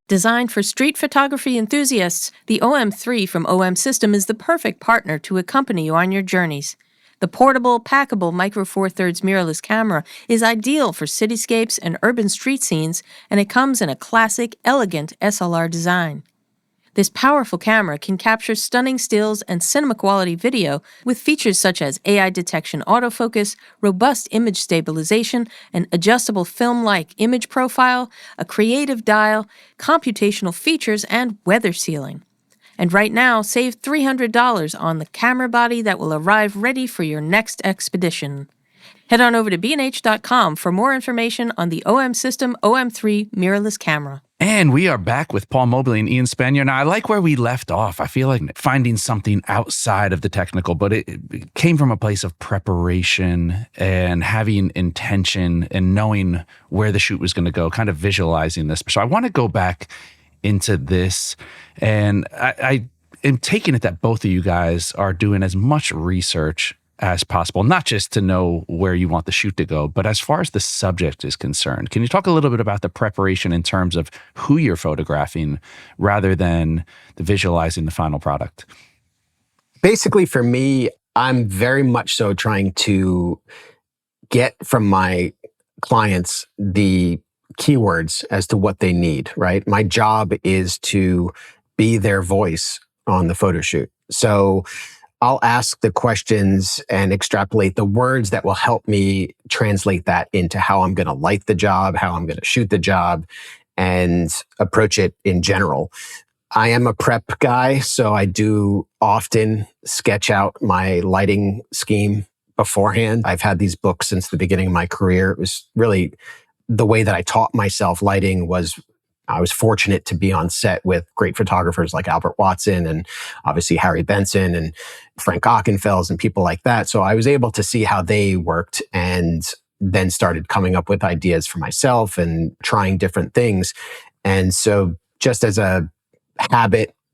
Designed for street photography enthusiasts, the OM3 from OM System is the perfect partner to accompany you on your journeys. The portable, packable Micro Four Thirds mirrorless camera is ideal for cityscapes and urban street scenes, and it comes in a classic, elegant SLR design. This powerful camera can capture stunning stills and cinema-quality video with features such as AI detection autofocus, robust image stabilization, an adjustable film-like image profile, a creative dial, computational features, and weather sealing. And right now, save $300 on the camera body that will arrive ready for your next expedition. Head on over to bnh.com for more information on the OM System OM3 mirrorless camera. And we are back with Paul Mobley and Ian Spanier. Now, I like where we left off. I feel like finding something outside of the technical, but it came from a place of preparation and having intention and knowing where the shoot was going to go, kind of visualizing this. So I want to go back into this, and I am taking it that both of you guys are doing as much research as possible, not just to know where you want the shoot to go, but as far as the subject is concerned. Can you talk a little bit about the preparation in terms of who you're photographing rather than the visualizing the final product? Basically, for me, I'm very much so trying to get from my clients the keywords as to what they need, right? My job is to be their voice on the photo shoot. So I'll ask the questions and extrapolate the words that will help me translate that into how I'm going to light the job, how I'm going to shoot the job, and approach it in general. I am a prep guy, so I do often sketch out my lighting scheme beforehand. I've had these books since the beginning of my career. It was really the way that I taught myself lighting was I was fortunate to be on set with great photographers like Albert Watson and obviously Harry Benson and Frank Ockenfels and people like that. So I was able to see how they worked and then started coming up with ideas for myself and trying different things. And so just as a habit /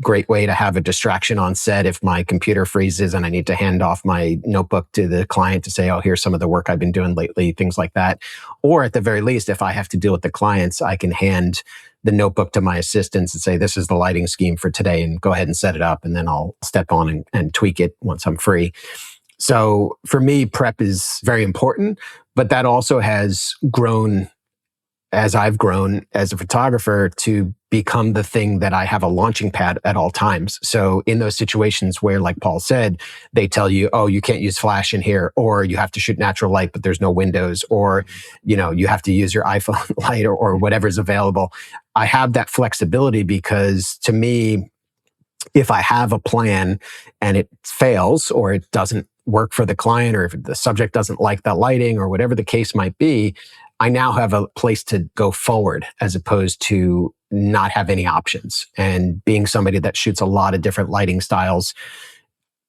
great way to have a distraction on set if my computer freezes and I need to hand off my notebook to the client to say, oh, here's some of the work I've been doing lately, things like that. Or at the very least, if I have to deal with the clients, I can hand the notebook to my assistants and say, this is the lighting scheme for today and go ahead and set it up. And then I'll step on and tweak it once I'm free. So for me, prep is very important, but that also has grown as I've grown as a photographer to become the thing that I have a launching pad at all times. So in those situations where, like Paul said, they tell you, oh, you can't use flash in here, or you have to shoot natural light, but there's no windows, or, you have to use your iPhone light or whatever's available. I have that flexibility because to me, if I have a plan and it fails or it doesn't work for the client, or if the subject doesn't like the lighting or whatever the case might be, I now have a place to go forward as opposed to not have any options. And being somebody that shoots a lot of different lighting styles,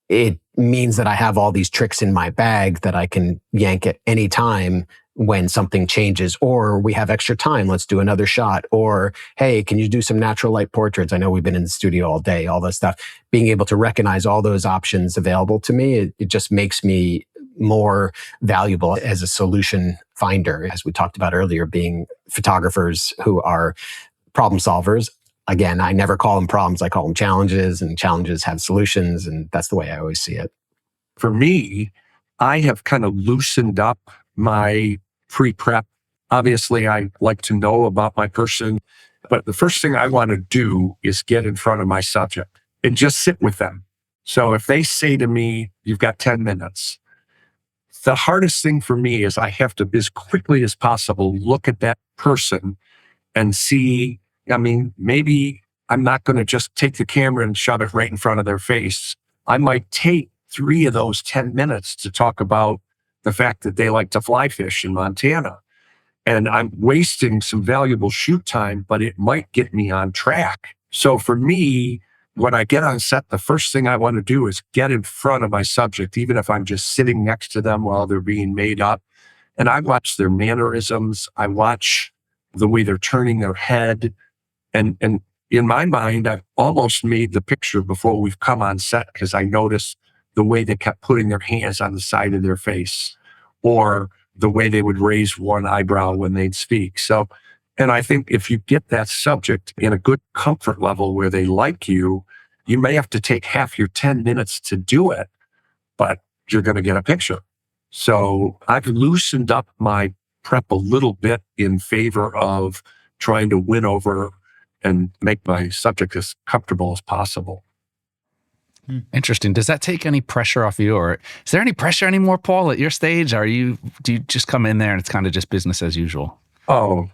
it means that I have all these tricks in my bag that I can yank at any time when something changes, or we have extra time, let's do another shot, or hey, can you do some natural light portraits? I know we've been in the studio all day, all that stuff. Being able to recognize all those options available to me, it just makes me more valuable as a solution finder, as we talked about earlier, being photographers who are problem solvers. Again, I never call them problems, I call them challenges, and challenges have solutions, and that's the way I always see it. For me, I have kind of loosened up my pre-prep. Obviously, I like to know about my person, but the first thing I want to do is get in front of my subject and just sit with them. So if they say to me, you've got 10 minutes, the hardest thing for me is I have to, as quickly as possible, look at that person and see, maybe I'm not going to just take the camera and shove it right in front of their face. I might take 3 of those 10 minutes to talk about the fact that they like to fly fish in Montana. And I'm wasting some valuable shoot time, but it might get me on track. So for me, when I get on set, the first thing I want to do is get in front of my subject, even if I'm just sitting next to them while they're being made up. And I watch their mannerisms. I watch the way they're turning their head. And in my mind, I've almost made the picture before we've come on set, because I noticed the way they kept putting their hands on the side of their face, or the way they would raise one eyebrow when they'd speak. So, and I think if you get that subject in a good comfort level where they like you, you may have to take half your 10 minutes to do it, but you're going to get a picture. So I've loosened up my prep a little bit in favor of trying to win over and make my subject as comfortable as possible. Interesting. Does that take any pressure off you, or is there any pressure anymore, Paul, at your stage? Do you just come in there and it's kind of just business as usual? Oh,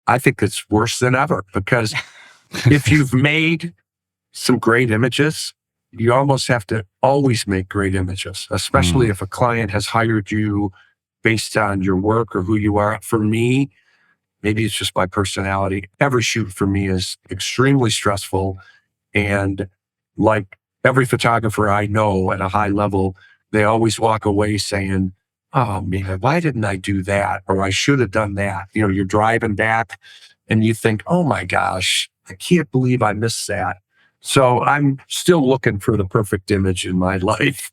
I think it's worse than ever, because if you've made some great images, you almost have to always make great images, especially if a client has hired you based on your work or who you are. For me, maybe it's just my personality. Every shoot for me is extremely stressful. And like every photographer I know at a high level, they always walk away saying, oh man, why didn't I do that? Or I should have done that. You're driving back and you think, oh my gosh, I can't believe I missed that. So I'm still looking for the perfect image in my life.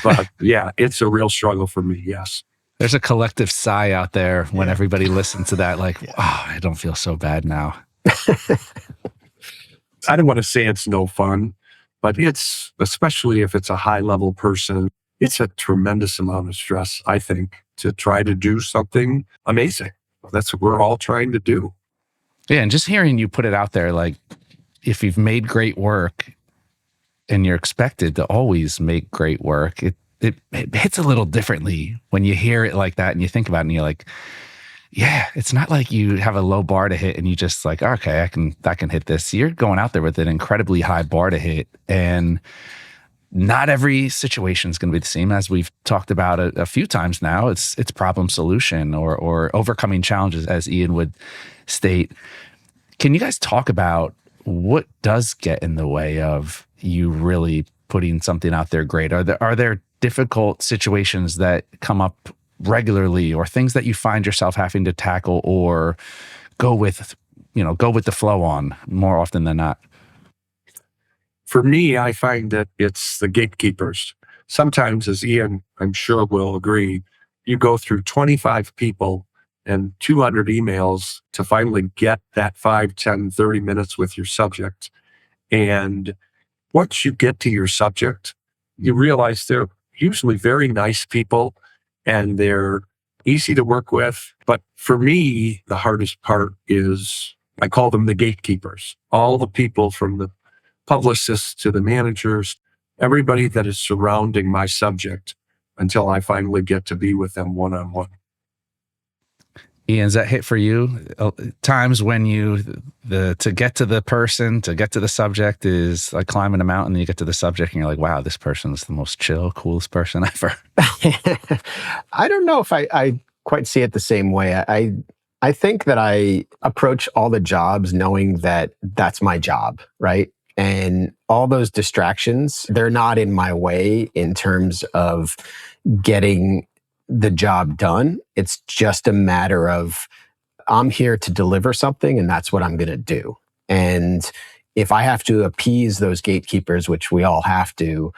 But yeah, it's a real struggle for me, yes. There's a collective sigh out there when everybody listens to that, like, oh, I don't feel so bad now. I don't want to say it's no fun, but it's, especially if it's a high level person, it's a tremendous amount of stress, I think, to try to do something amazing. That's what we're all trying to do. Yeah, and just hearing you put it out there, like, if you've made great work and you're expected to always make great work, it hits a little differently when you hear it like that and you think about it and you're like, yeah, it's not like you have a low bar to hit and you just like, okay, I can hit this. You're going out there with an incredibly high bar to hit, and not every situation is going to be the same. As we've talked about a few times now, it's problem solution or overcoming challenges, as Ian would state. Can you guys talk about what does get in the way of you really putting something out there great? Are there difficult situations that come up regularly, or things that you find yourself having to tackle or go with the flow on more often than not? For me, I find that it's the gatekeepers. Sometimes, as Ian, I'm sure will agree, you go through 25 people and 200 emails to finally get that 5, 10, 30 minutes with your subject. And once you get to your subject, you realize they're usually very nice people, and they're easy to work with. But for me, the hardest part is, I call them the gatekeepers. All the people from the publicists to the managers, everybody that is surrounding my subject until I finally get to be with them one-on-one. Ian, is that hit for you? Times when to get to the person, to get to the subject is like climbing a mountain, and you get to the subject and you're like, wow, this person's the most chill, coolest person ever. I don't know if I quite see it the same way. I think that I approach all the jobs knowing that that's my job, right? And all those distractions, they're not in my way in terms of getting the job done. It's just a matter of, I'm here to deliver something, and that's what I'm going to do. And if I have to appease those gatekeepers, which we all have to,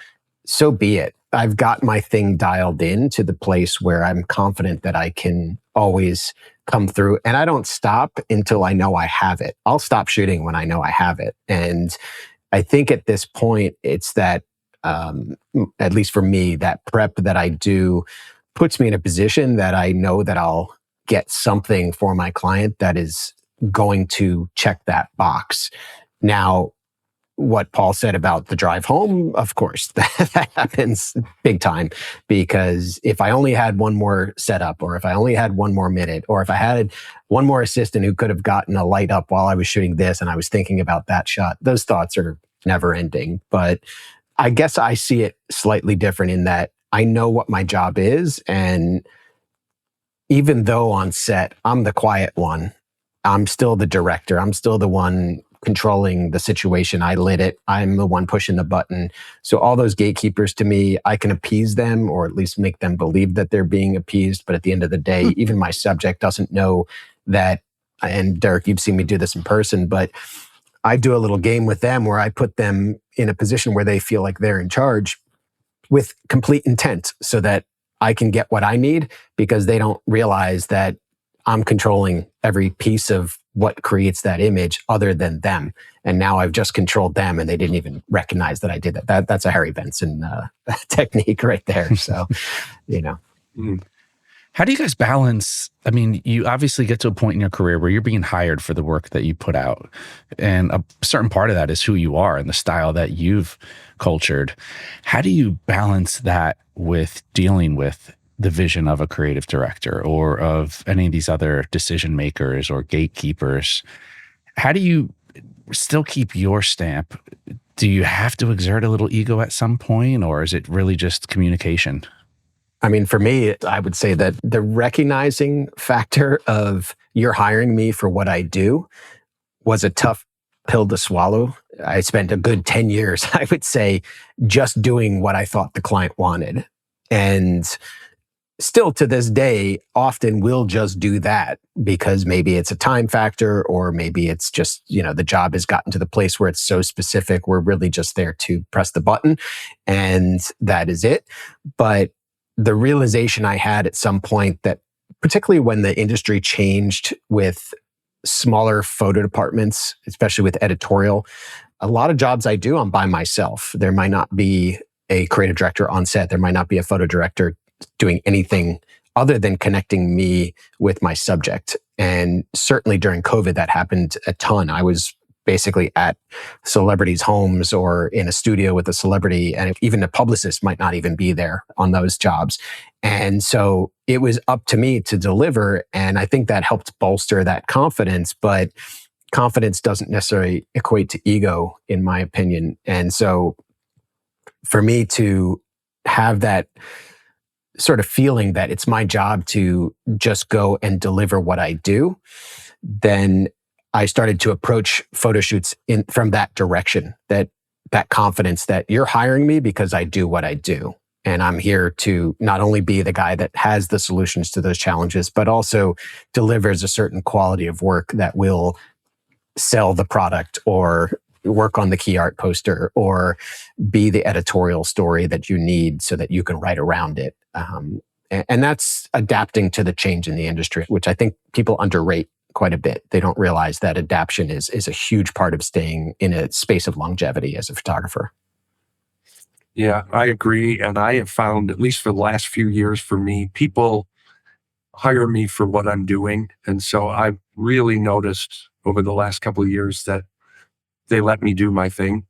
so be it. I've got my thing dialed in to the place where I'm confident that I can always come through, and I don't stop until I know I have it. I'll stop shooting when I know I have it. And I think at this point, it's that, at least for me, that prep that I do puts me in a position that I know that I'll get something for my client that is going to check that box. Now, what Paul said about the drive home, of course, that happens big time, because if I only had one more setup, or if I only had one more minute, or if I had one more assistant who could have gotten a light up while I was shooting this and I was thinking about that shot, those thoughts are never ending. But I guess I see it slightly different in that I know what my job is. And even though on set, I'm the quiet one, I'm still the director. I'm still the one controlling the situation. I lit it. I'm the one pushing the button. So all those gatekeepers, to me, I can appease them, or at least make them believe that they're being appeased. But at the end of the day, even my subject doesn't know that. And Derek, you've seen me do this in person, but I do a little game with them where I put them in a position where they feel like they're in charge with complete intent, so that I can get what I need, because they don't realize that I'm controlling every piece of what creates that image other than them. And now I've just controlled them, and they didn't even recognize that I did that. That's a Harry Benson technique right there. So, you know. How do you guys balance? I mean, you obviously get to a point in your career where you're being hired for the work that you put out. And a certain part of that is who you are and the style that you've cultured. How do you balance that with dealing with the vision of a creative director or of any of these other decision makers or gatekeepers? How do you still keep your stamp? Do you have to exert a little ego at some point, or is it really just communication? I mean, for me, I would say that the recognizing factor of you're hiring me for what I do was a tough pill to swallow. I spent a good 10 years, I would say, just doing what I thought the client wanted. And still to this day, often will just do that because maybe it's a time factor, or maybe it's just, the job has gotten to the place where it's so specific, we're really just there to press the button and that is it. But the realization I had at some point that, particularly when the industry changed with smaller photo departments, especially with editorial, a lot of jobs I do, I'm by myself. There might not be a creative director on set. There might not be a photo director doing anything other than connecting me with my subject. And certainly during COVID, that happened a ton. I was basically at celebrities' homes or in a studio with a celebrity, and even a publicist might not even be there on those jobs. And so it was up to me to deliver. And I think that helped bolster that confidence, but confidence doesn't necessarily equate to ego, in my opinion. And so for me to have that sort of feeling that it's my job to just go and deliver what I do, then I started to approach photo shoots from that direction, that confidence that you're hiring me because I do what I do. And I'm here to not only be the guy that has the solutions to those challenges, but also delivers a certain quality of work that will sell the product or work on the key art poster or be the editorial story that you need so that you can write around it. And that's adapting to the change in the industry, which I think people underrate quite a bit. They don't realize that adaptation is a huge part of staying in a space of longevity as a photographer. Yeah, I agree. And I have found, at least for the last few years for me, people hire me for what I'm doing. And so I've really noticed over the last couple of years that they let me do my thing.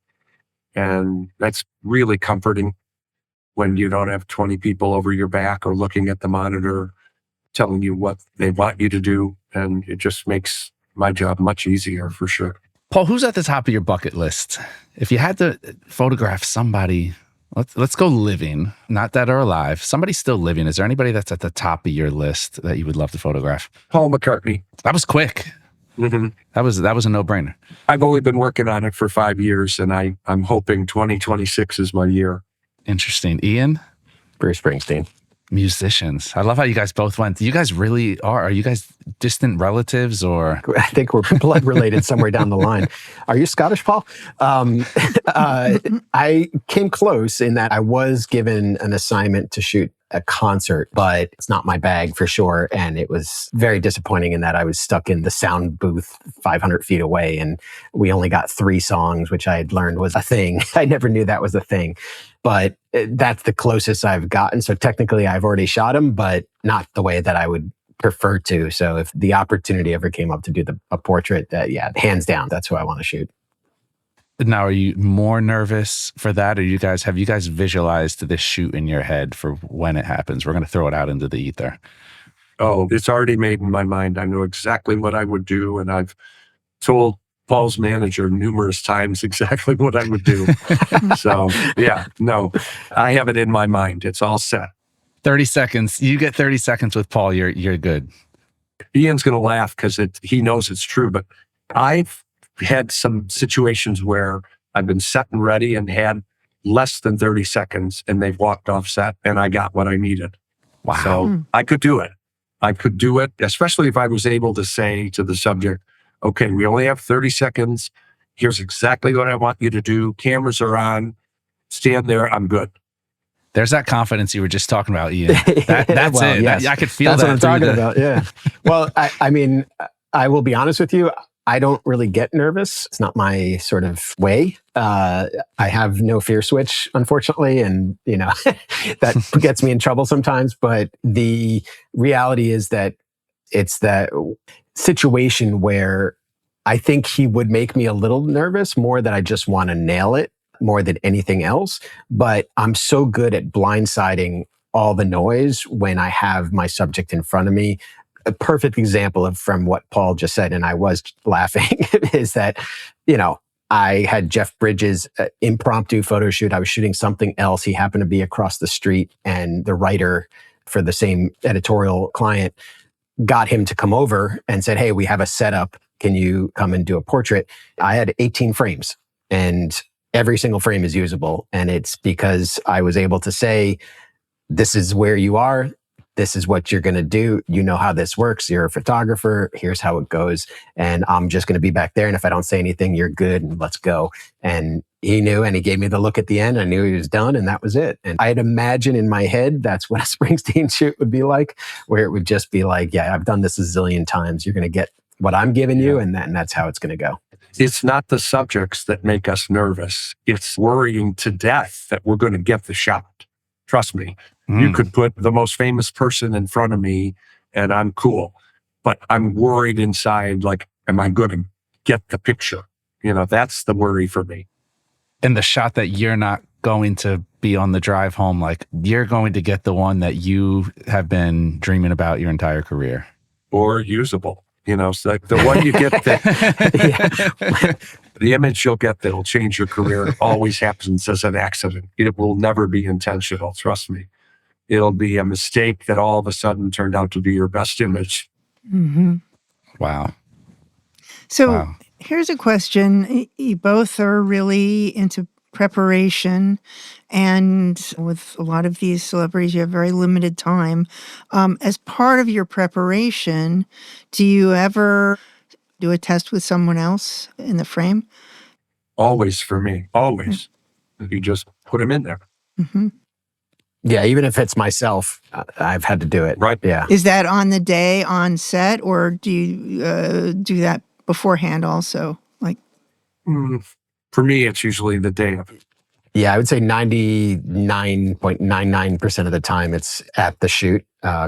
And that's really comforting when you don't have 20 people over your back or looking at the monitor telling you what they want you to do. And it just makes my job much easier for sure. Paul, who's at the top of your bucket list? If you had to photograph somebody, let's go living, not dead or alive, somebody still living. Is there anybody that's at the top of your list that you would love to photograph? Paul McCartney. That was quick. Mm-hmm. That was a no-brainer. I've only been working on it for 5 years, and I'm hoping 2026 is my year. Interesting. Ian? Bruce Springsteen. Musicians. I love how you guys both went. You guys really are you guys distant relatives or? I think we're blood related somewhere down the line. Are you Scottish, Paul? I came close in that I was given an assignment to shoot a concert, but it's not my bag for sure. And it was very disappointing in that I was stuck in the sound booth 500 feet away. And we only got 3 songs, which I had learned was a thing. I never knew that was a thing. But that's the closest I've gotten. So technically I've already shot them, but not the way that I would prefer to. So if the opportunity ever came up to do a portrait, yeah, hands down, that's who I want to shoot. Now, are you more nervous for that? Or have you guys visualized this shoot in your head for when it happens? We're going to throw it out into the ether. Oh, it's already made in my mind. I know exactly what I would do. And I've told Paul's manager numerous times exactly what I would do. So yeah, no, I have it in my mind. It's all set. 30 seconds. You get 30 seconds with Paul. You're good. Ian's going to laugh because he knows it's true, but I've had some situations where I've been set and ready and had less than 30 seconds and they've walked off set and I got what I needed. Wow. So I could do it. I could do it, especially if I was able to say to the subject, okay, we only have 30 seconds. Here's exactly what I want you to do. Cameras are on. Stand there. I'm good. There's that confidence you were just talking about, Ian. That's well, it. Yes. I could feel that's that. That's what I'm talking about. Yeah. Well, I mean, I will be honest with you. I don't really get nervous. It's not my sort of way. I have no fear switch, unfortunately. And, that gets me in trouble sometimes. But the reality is that it's that situation where I think he would make me a little nervous more that I just want to nail it more than anything else. But I'm so good at blindsiding all the noise when I have my subject in front of me. A perfect example from what Paul just said, and I was laughing, is that, I had Jeff Bridges' impromptu photo shoot. I was shooting something else. He happened to be across the street, and the writer for the same editorial client got him to come over and said, hey, we have a setup. Can you come and do a portrait? I had 18 frames and every single frame is usable. And it's because I was able to say, this is where you are. This is what you're going to do. You know how this works. You're a photographer. Here's how it goes. And I'm just going to be back there. And if I don't say anything, you're good. And let's go. And he knew, and he gave me the look at the end. I knew he was done, and that was it. And I'd imagine in my head, that's what a Springsteen shoot would be like, where it would just be like, yeah, I've done this a zillion times. You're going to get what I'm giving you. And that's how it's going to go. It's not the subjects that make us nervous. It's worrying to death that we're going to get the shot. Trust me. You could put the most famous person in front of me and I'm cool, but I'm worried inside, like, am I going to get the picture? That's the worry for me. And the shot that you're not going to be on the drive home, like you're going to get the one that you have been dreaming about your entire career. Or usable, so like the one you get that, the image you'll get that'll change your career always happens as an accident. It will never be intentional. Trust me. It'll be a mistake that all of a sudden turned out to be your best image. Mm-hmm. Wow. So here's a question. You both are really into preparation. And with a lot of these celebrities, you have very limited time. As part of your preparation, do you ever do a test with someone else in the frame? Always for me. Always. You just put them in there. Mm-hmm. Yeah, even if it's myself, I've had to do it. Right. Yeah. Is that on the day on set, or do you do that beforehand also? Like, For me, it's usually the day of it. Yeah, I would say 99.99% of the time it's at the shoot.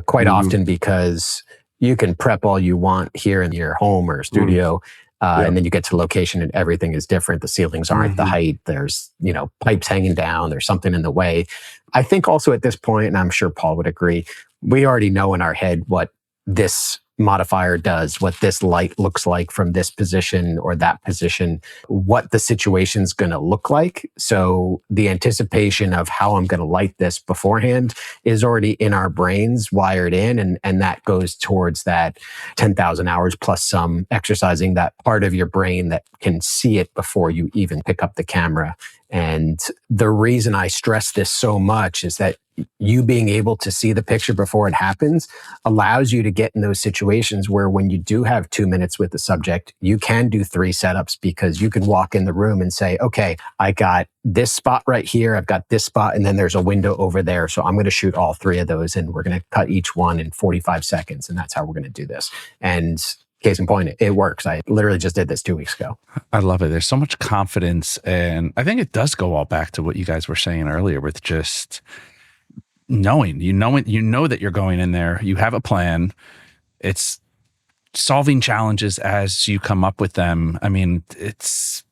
Quite often because you can prep all you want here in your home or studio, and then you get to location and everything is different. The ceilings aren't the height. There's, pipes hanging down. There's something in the way. I think also at this point, and I'm sure Paul would agree, we already know in our head what this modifier does, what this light looks like from this position or that position, what the situation's going to look like. So the anticipation of how I'm going to light this beforehand is already in our brains, wired in, and that goes towards that 10,000 hours plus some exercising that part of your brain that can see it before you even pick up the camera. And the reason I stress this so much is that you being able to see the picture before it happens allows you to get in those situations where when you do have 2 minutes with the subject, you can do 3 setups because you can walk in the room and say, okay, I got this spot right here, I've got this spot, and then there's a window over there. So I'm going to shoot all 3 of those and we're going to cut each one in 45 seconds. And that's how we're going to do this. And case in point, it works. I literally just did this 2 weeks ago. I love it. There's so much confidence. And I think it does go all back to what you guys were saying earlier with just knowing, you know that you're going in there, you have a plan. It's solving challenges as you come up with them. I mean, that's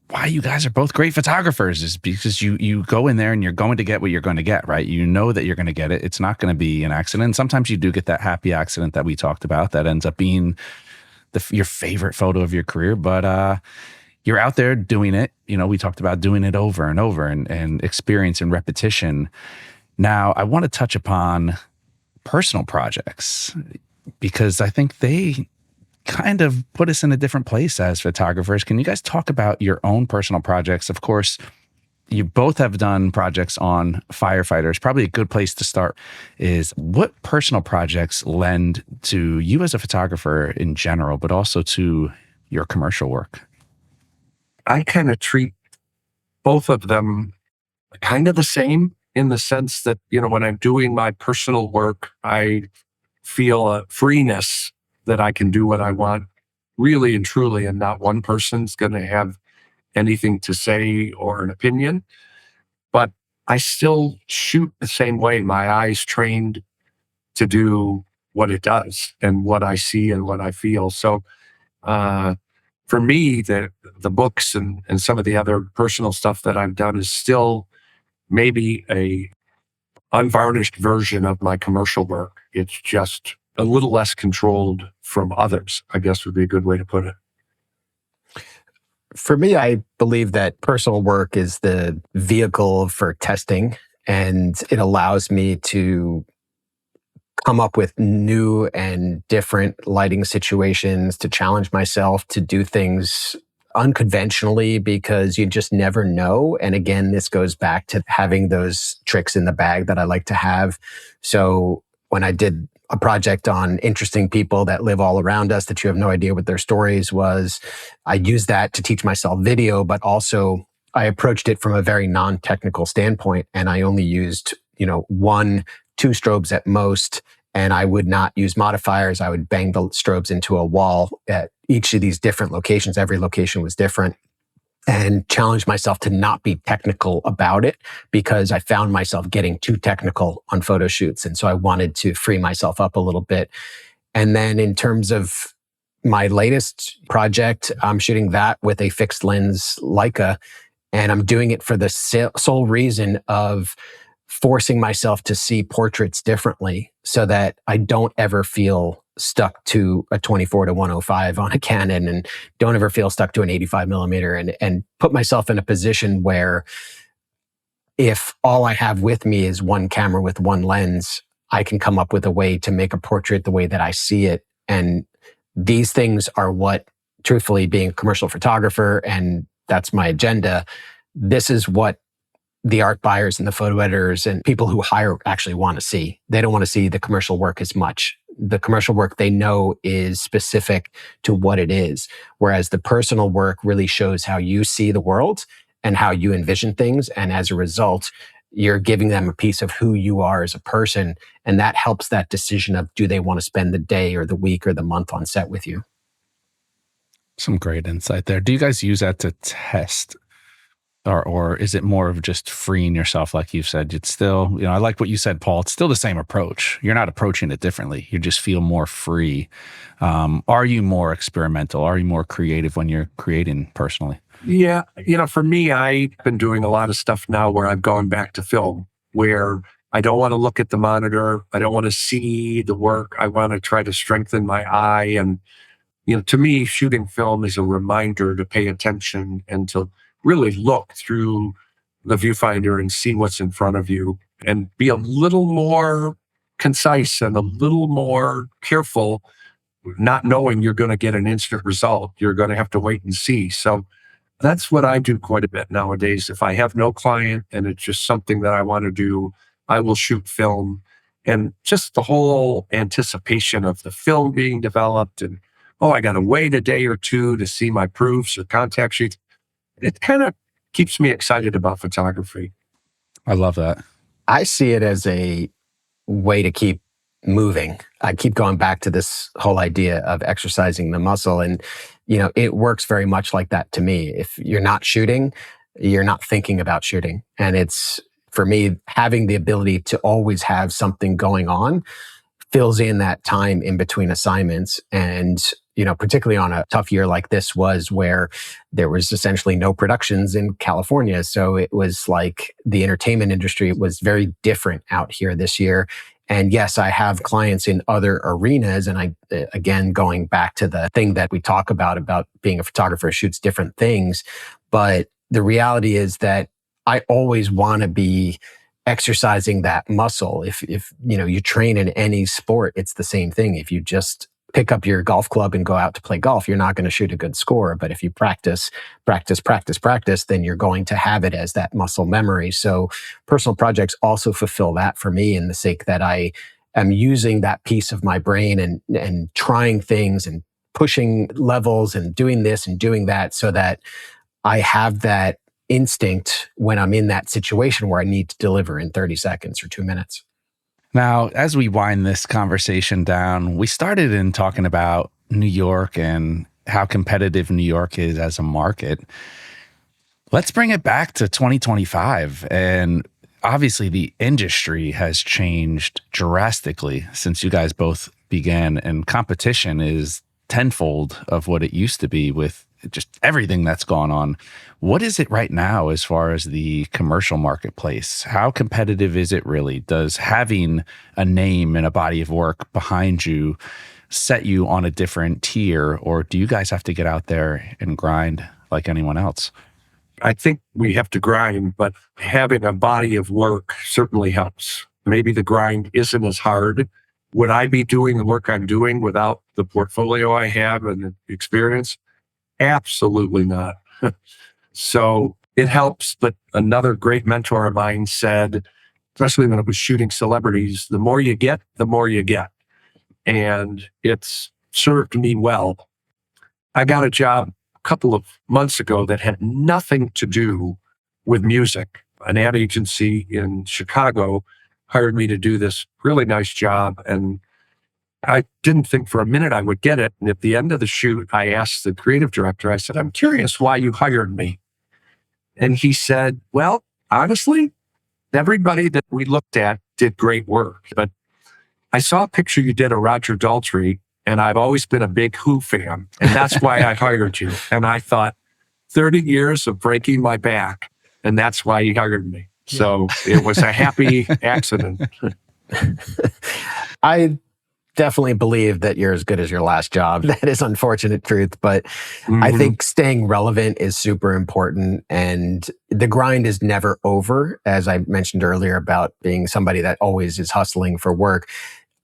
why you guys are both great photographers, is because you go in there and you're going to get what you're going to get, right? You know that you're going to get it. It's not going to be an accident. Sometimes you do get that happy accident that we talked about that ends up being your favorite photo of your career, but you're out there doing it. We talked about doing it over and over and experience and repetition. Now, I want to touch upon personal projects because I think they kind of put us in a different place as photographers. Can you guys talk about your own personal projects? Of course, you both have done projects on firefighters. Probably a good place to start is what personal projects lend to you as a photographer in general, but also to your commercial work? I kind of treat both of them kind of the same in the sense that, when I'm doing my personal work, I feel a freeness that I can do what I want really and truly, and not one person's going to have anything to say or an opinion. But I still shoot the same way. My eye's trained to do what it does and what I see and what I feel. So for me, the books and some of the other personal stuff that I've done is still maybe a unvarnished version of my commercial work. It's just a little less controlled from others, I guess would be a good way to put it. For me, I believe that personal work is the vehicle for testing, and it allows me to come up with new and different lighting situations, to challenge myself, to do things unconventionally because you just never know. And again, this goes back to having those tricks in the bag that I like to have. So when I did a project on interesting people that live all around us that you have no idea what their stories was, I used that to teach myself video, but also I approached it from a very non-technical standpoint. And I only used, 1, 2 strobes at most. And I would not use modifiers. I would bang the strobes into a wall at each of these different locations. Every location was different, and challenge myself to not be technical about it because I found myself getting too technical on photo shoots. And so I wanted to free myself up a little bit. And then in terms of my latest project, I'm shooting that with a fixed lens Leica, and I'm doing it for the sole reason of forcing myself to see portraits differently so that I don't ever feel stuck to a 24-105 on a Canon, and don't ever feel stuck to an 85 millimeter, and put myself in a position where if all I have with me is one camera with one lens, I can come up with a way to make a portrait the way that I see it. And these things are what, truthfully, being a commercial photographer, and that's my agenda, this is what the art buyers and the photo editors and people who hire actually want to see. They don't want to see the commercial work as much. The commercial work they know is specific to what it is, whereas the personal work really shows how you see the world and how you envision things. And as a result, you're giving them a piece of who you are as a person. And that helps that decision of, do they want to spend the day or the week or the month on set with you? Some great insight there. Do you guys use that to test Or is it more of just freeing yourself, like you've said? It's still, I like what you said, Paul. It's still the same approach. You're not approaching it differently. You just feel more free. Are you more experimental? Are you more creative when you're creating personally? Yeah. For me, I've been doing a lot of stuff now where I've gone back to film, where I don't want to look at the monitor. I don't want to see the work. I want to try to strengthen my eye. And, to me, shooting film is a reminder to pay attention and to really look through the viewfinder and see what's in front of you and be a little more concise and a little more careful, not knowing you're going to get an instant result. You're going to have to wait and see. So that's what I do quite a bit nowadays. If I have no client and it's just something that I want to do, I will shoot film. And just the whole anticipation of the film being developed and, I got to wait a day or two to see my proofs or contact sheets. It kind of keeps me excited about photography. I love that. I see it as a way to keep moving. I keep going back to this whole idea of exercising the muscle. And, it works very much like that to me. If you're not shooting, you're not thinking about shooting. And it's, for me, having the ability to always have something going on fills in that time in between assignments. And, particularly on a tough year like this was, where there was essentially no productions in California. So it was like the entertainment industry was very different out here this year. And yes, I have clients in other arenas. And again, going back to the thing that we talk about being a photographer shoots different things. But the reality is that I always want to be exercising that muscle. If you train in any sport, it's the same thing. If you just pick up your golf club and go out to play golf, you're not going to shoot a good score. But if you practice, then you're going to have it as that muscle memory. So personal projects also fulfill that for me, in the sake that I am using that piece of my brain and trying things and pushing levels and doing this and doing that, so that I have that instinct when I'm in that situation where I need to deliver in 30 seconds or 2 minutes. Now, as we wind this conversation down, we started in talking about New York and how competitive New York is as a market. Let's bring it back to 2025. And obviously, the industry has changed drastically since you guys both began, and competition is tenfold of what it used to be with just everything that's gone on. What is it right now as far as the commercial marketplace? How competitive is it really? Does having a name and a body of work behind you set you on a different tier, or do you guys have to get out there and grind like anyone else? I think we have to grind, but having a body of work certainly helps. Maybe the grind isn't as hard. Would I be doing the work I'm doing without the portfolio I have and the experience? Absolutely not. So it helps. But another great mentor of mine said, especially when I was shooting celebrities, the more you get, the more you get. And it's served me well. I got a job a couple of months ago that had nothing to do with music. An ad agency in Chicago hired me to do this really nice job. And I didn't think for a minute I would get it. And at the end of the shoot, I asked the creative director, I said, I'm curious why you hired me. And he said, well, honestly, everybody that we looked at did great work. But I saw a picture you did of Roger Daltrey, and I've always been a big Who fan. And that's why I hired you. And I thought, 30 years of breaking my back, and that's why he hired me. So it was a happy accident. I definitely believe that you're as good as your last job. That is unfortunate truth, but I think staying relevant is super important, and the grind is never over. As I mentioned earlier about being somebody that always is hustling for work,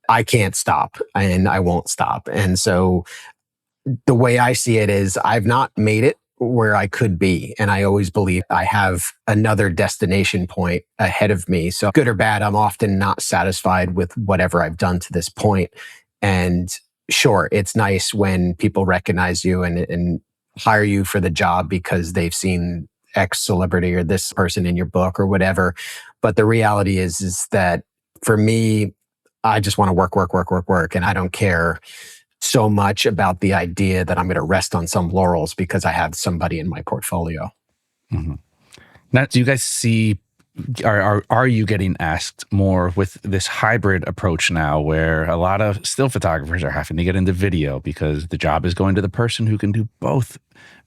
I can't stop and I won't stop. And so the way I see it is I've not made it where I could be. And I always believe I have another destination point ahead of me. So good or bad, I'm often not satisfied with whatever I've done to this point. And sure, it's nice when people recognize you and hire you for the job because they've seen X celebrity or this person in your book or whatever. But the reality is that for me, I just want to work. And I don't care so much about the idea that I'm going to rest on some laurels because I have somebody in my portfolio. Mm-hmm. Now, do you guys see, are you getting asked more with this hybrid approach now where a lot of still photographers are having to get into video because the job is going to the person who can do both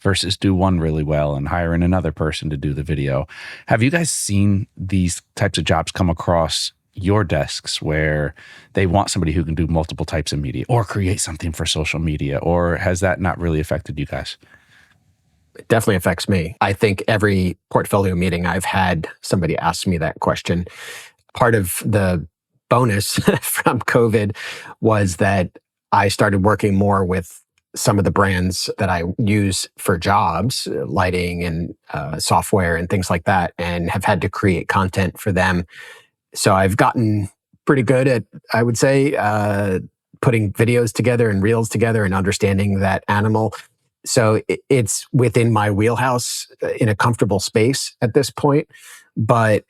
versus do one really well and hiring another person to do the video? Have you guys seen these types of jobs come across your desks where they want somebody who can do multiple types of media or create something for social media, or has that not really affected you guys? It definitely affects me. I think every portfolio meeting I've had, somebody asks me that question. Part of the bonus from COVID was that I started working more with some of the brands that I use for jobs, lighting and software and things like that, and have had to create content for them. So I've gotten pretty good at, I would say, putting videos together and reels together and understanding that animal. So it's within my wheelhouse in a comfortable space at this point. But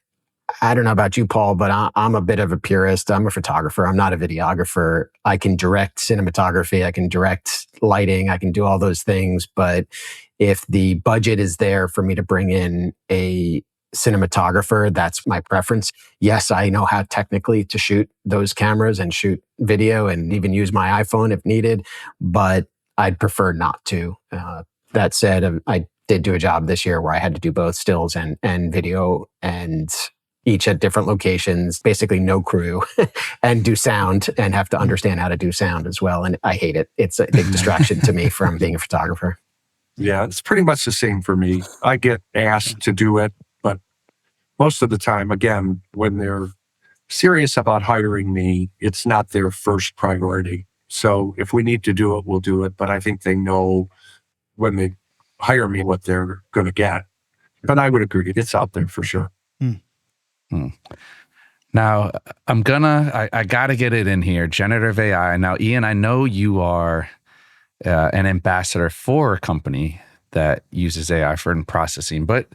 I don't know about you, Paul, but I'm a bit of a purist. I'm a photographer. I'm not a videographer. I can direct cinematography. I can direct lighting. I can do all those things. But if the budget is there for me to bring in a cinematographer, that's my preference. Yes, I know how technically to shoot those cameras and shoot video and even use my iPhone if needed, but I'd prefer not to. That said, I did do a job this year where I had to do both stills and video, and each at different locations, basically no crew, and do sound and have to understand how to do sound as well. And I hate it. It's a big distraction to me from being a photographer. Yeah, it's pretty much the same for me. I get asked to do it, but most of the time, again, when they're serious about hiring me, it's not their first priority. So if we need to do it, we'll do it. But I think they know when they hire me what they're going to get. But I would agree, it's out there for sure. Now, I got to get it in here, generative AI. Now, Ian, I know you are an ambassador for a company that uses AI for processing, but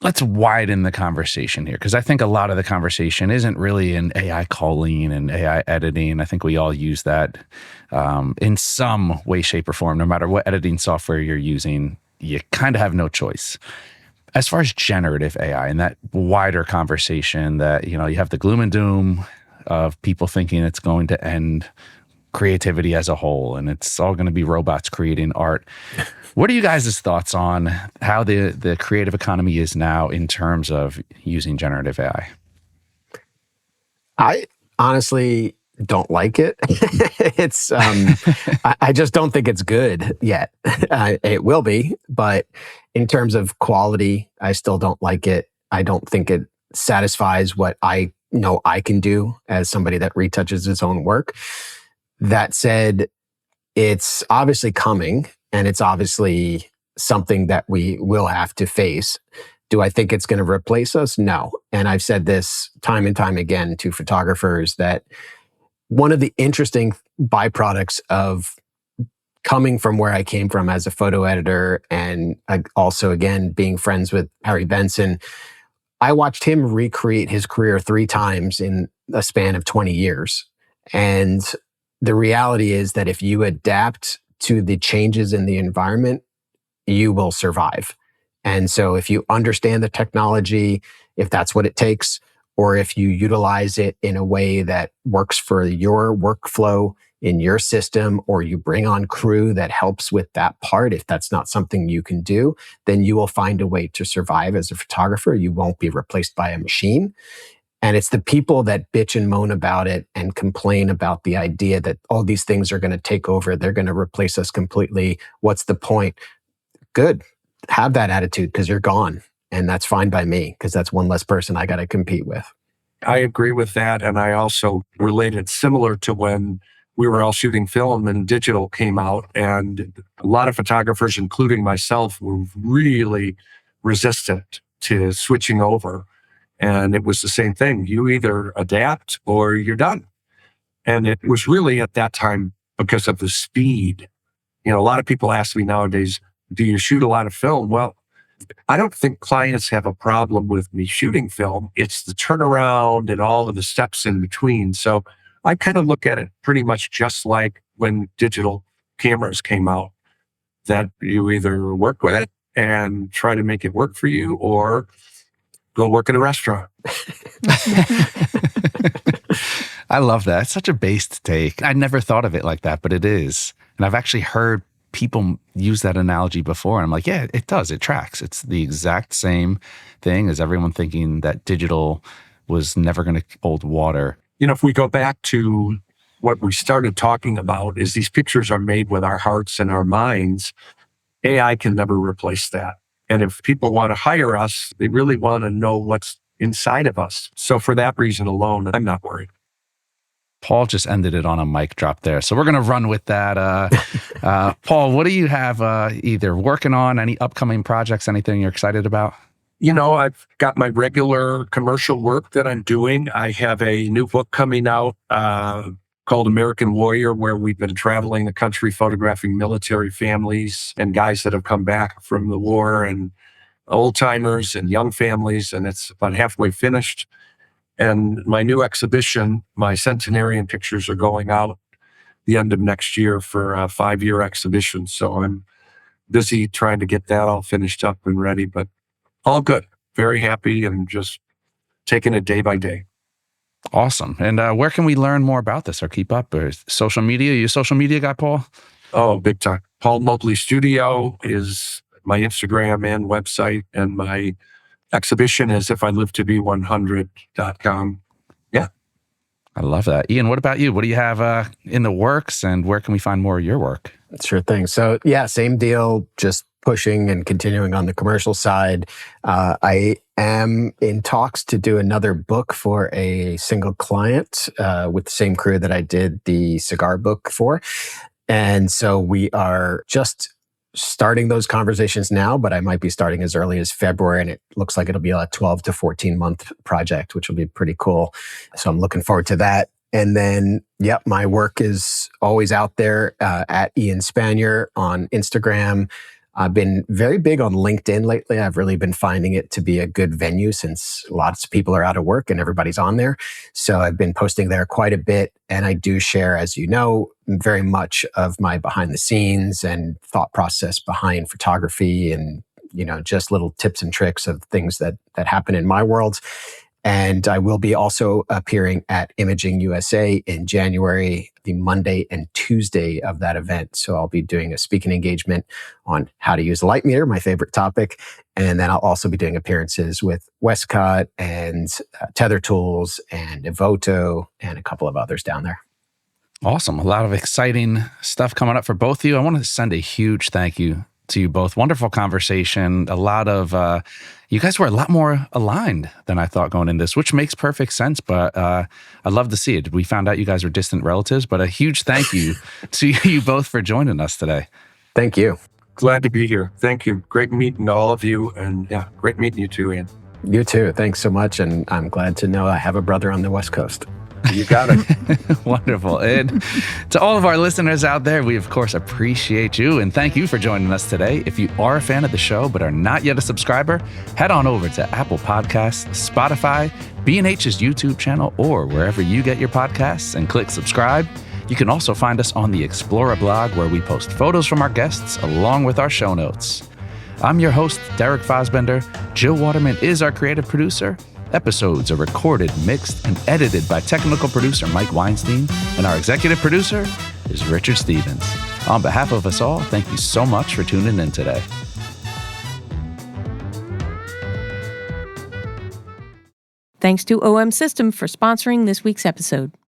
let's widen the conversation here, because I think a lot of the conversation isn't really in AI calling and AI editing. I think we all use that in some way, shape, or form. No matter what editing software you're using, you kind of have no choice. As far as generative AI and that wider conversation that, you have the gloom and doom of people thinking it's going to end creativity as a whole and it's all going to be robots creating art. What are you guys' thoughts on how the creative economy is now in terms of using generative AI? I honestly don't like it. It's I just don't think it's good yet. It will be, but in terms of quality, I still don't like it. I don't think it satisfies what I know I can do as somebody that retouches his own work. That said, it's obviously coming, and it's obviously something that we will have to face. Do I think it's going to replace us? No. And I've said this time and time again to photographers that one of the interesting byproducts of coming from where I came from as a photo editor, and also, again, being friends with Harry Benson, I watched him recreate his career 3 times in a span of 20 years. And the reality is that if you adapt to the changes in the environment, you will survive. And so if you understand the technology, if that's what it takes, or if you utilize it in a way that works for your workflow in your system, or you bring on crew that helps with that part, if that's not something you can do, then you will find a way to survive as a photographer. You won't be replaced by a machine. And it's the people that bitch and moan about it and complain about the idea that all these things are going to take over, they're going to replace us completely. What's the point? Good. Have that attitude, because you're gone. And that's fine by me, because that's one less person I got to compete with. I agree with that. And I also related similar to when we were all shooting film and digital came out. And a lot of photographers, including myself, were really resistant to switching over. And it was the same thing. You either adapt or you're done. And it was really at that time because of the speed. A lot of people ask me nowadays, do you shoot a lot of film? Well, I don't think clients have a problem with me shooting film. It's the turnaround and all of the steps in between. So I kind of look at it pretty much just like when digital cameras came out, that you either work with it and try to make it work for you, or go work in a restaurant. I love that. It's such a based take. I never thought of it like that, but it is. And I've actually heard people use that analogy before. And I'm like, yeah, it does. It tracks. It's the exact same thing as everyone thinking that digital was never going to hold water. If we go back to what we started talking about, is these pictures are made with our hearts and our minds. AI can never replace that. And if people want to hire us, they really want to know what's inside of us. So for that reason alone, I'm not worried. Paul just ended it on a mic drop there. So we're going to run with that. Paul, what do you have either working on, any upcoming projects, anything you're excited about? I've got my regular commercial work that I'm doing. I have a new book coming out called American Warrior, where we've been traveling the country photographing military families and guys that have come back from the war, and old timers and young families. And it's about halfway finished. And my new exhibition, my centenarian pictures, are going out the end of next year for a 5-year exhibition. So I'm busy trying to get that all finished up and ready, but all good. Very happy and just taking it day by day. Awesome. And where can we learn more about this or keep up? Or social media? You a social media guy, Paul? Oh, big time. Paul Mobley Studio is my Instagram and website, and my exhibition is ifilivetobe100.com. Yeah. I love that. Ian, what about you? What do you have in the works, and where can we find more of your work? Sure thing. So yeah, same deal, just pushing and continuing on the commercial side. I am in talks to do another book for a single client with the same crew that I did the cigar book for. And so we are just starting those conversations now, but I might be starting as early as February, and it looks like it'll be a 12 to 14 month project, which will be pretty cool. So I'm looking forward to that. And then, my work is always out there at Ian Spanier on Instagram. I've been very big on LinkedIn lately. I've really been finding it to be a good venue since lots of people are out of work and everybody's on there. So I've been posting there quite a bit. And I do share, as you know, very much of my behind the scenes and thought process behind photography and, just little tips and tricks of things that happen in my world. And I will be also appearing at Imaging USA in January, the Monday and Tuesday of that event. So I'll be doing a speaking engagement on how to use a light meter, my favorite topic. And then I'll also be doing appearances with Westcott and Tether Tools and Evoto and a couple of others down there. Awesome. A lot of exciting stuff coming up for both of you. I want to send a huge thank you to you both. Wonderful conversation. A lot of, you guys were a lot more aligned than I thought going into this, which makes perfect sense, but I'd love to see it. We found out you guys were distant relatives, but a huge thank you to you both for joining us today. Thank you. Glad to be here. Thank you. Great meeting all of you. And great meeting you too, Ian. You too. Thanks so much. And I'm glad to know I have a brother on the West Coast. You got it. Wonderful. And to all of our listeners out there, we of course appreciate you and thank you for joining us today. If you are a fan of the show but are not yet a subscriber, head on over to Apple Podcasts, Spotify, B&H's YouTube channel, or wherever you get your podcasts and click subscribe. You can also find us on the Explorer blog, where we post photos from our guests along with our show notes. I'm your host, Derek Fosbender. Jill Waterman is our creative producer. Episodes are recorded, mixed, and edited by technical producer Mike Weinstein, and our executive producer is Richard Stevens. On behalf of us all, thank you so much for tuning in today. Thanks to OM System for sponsoring this week's episode.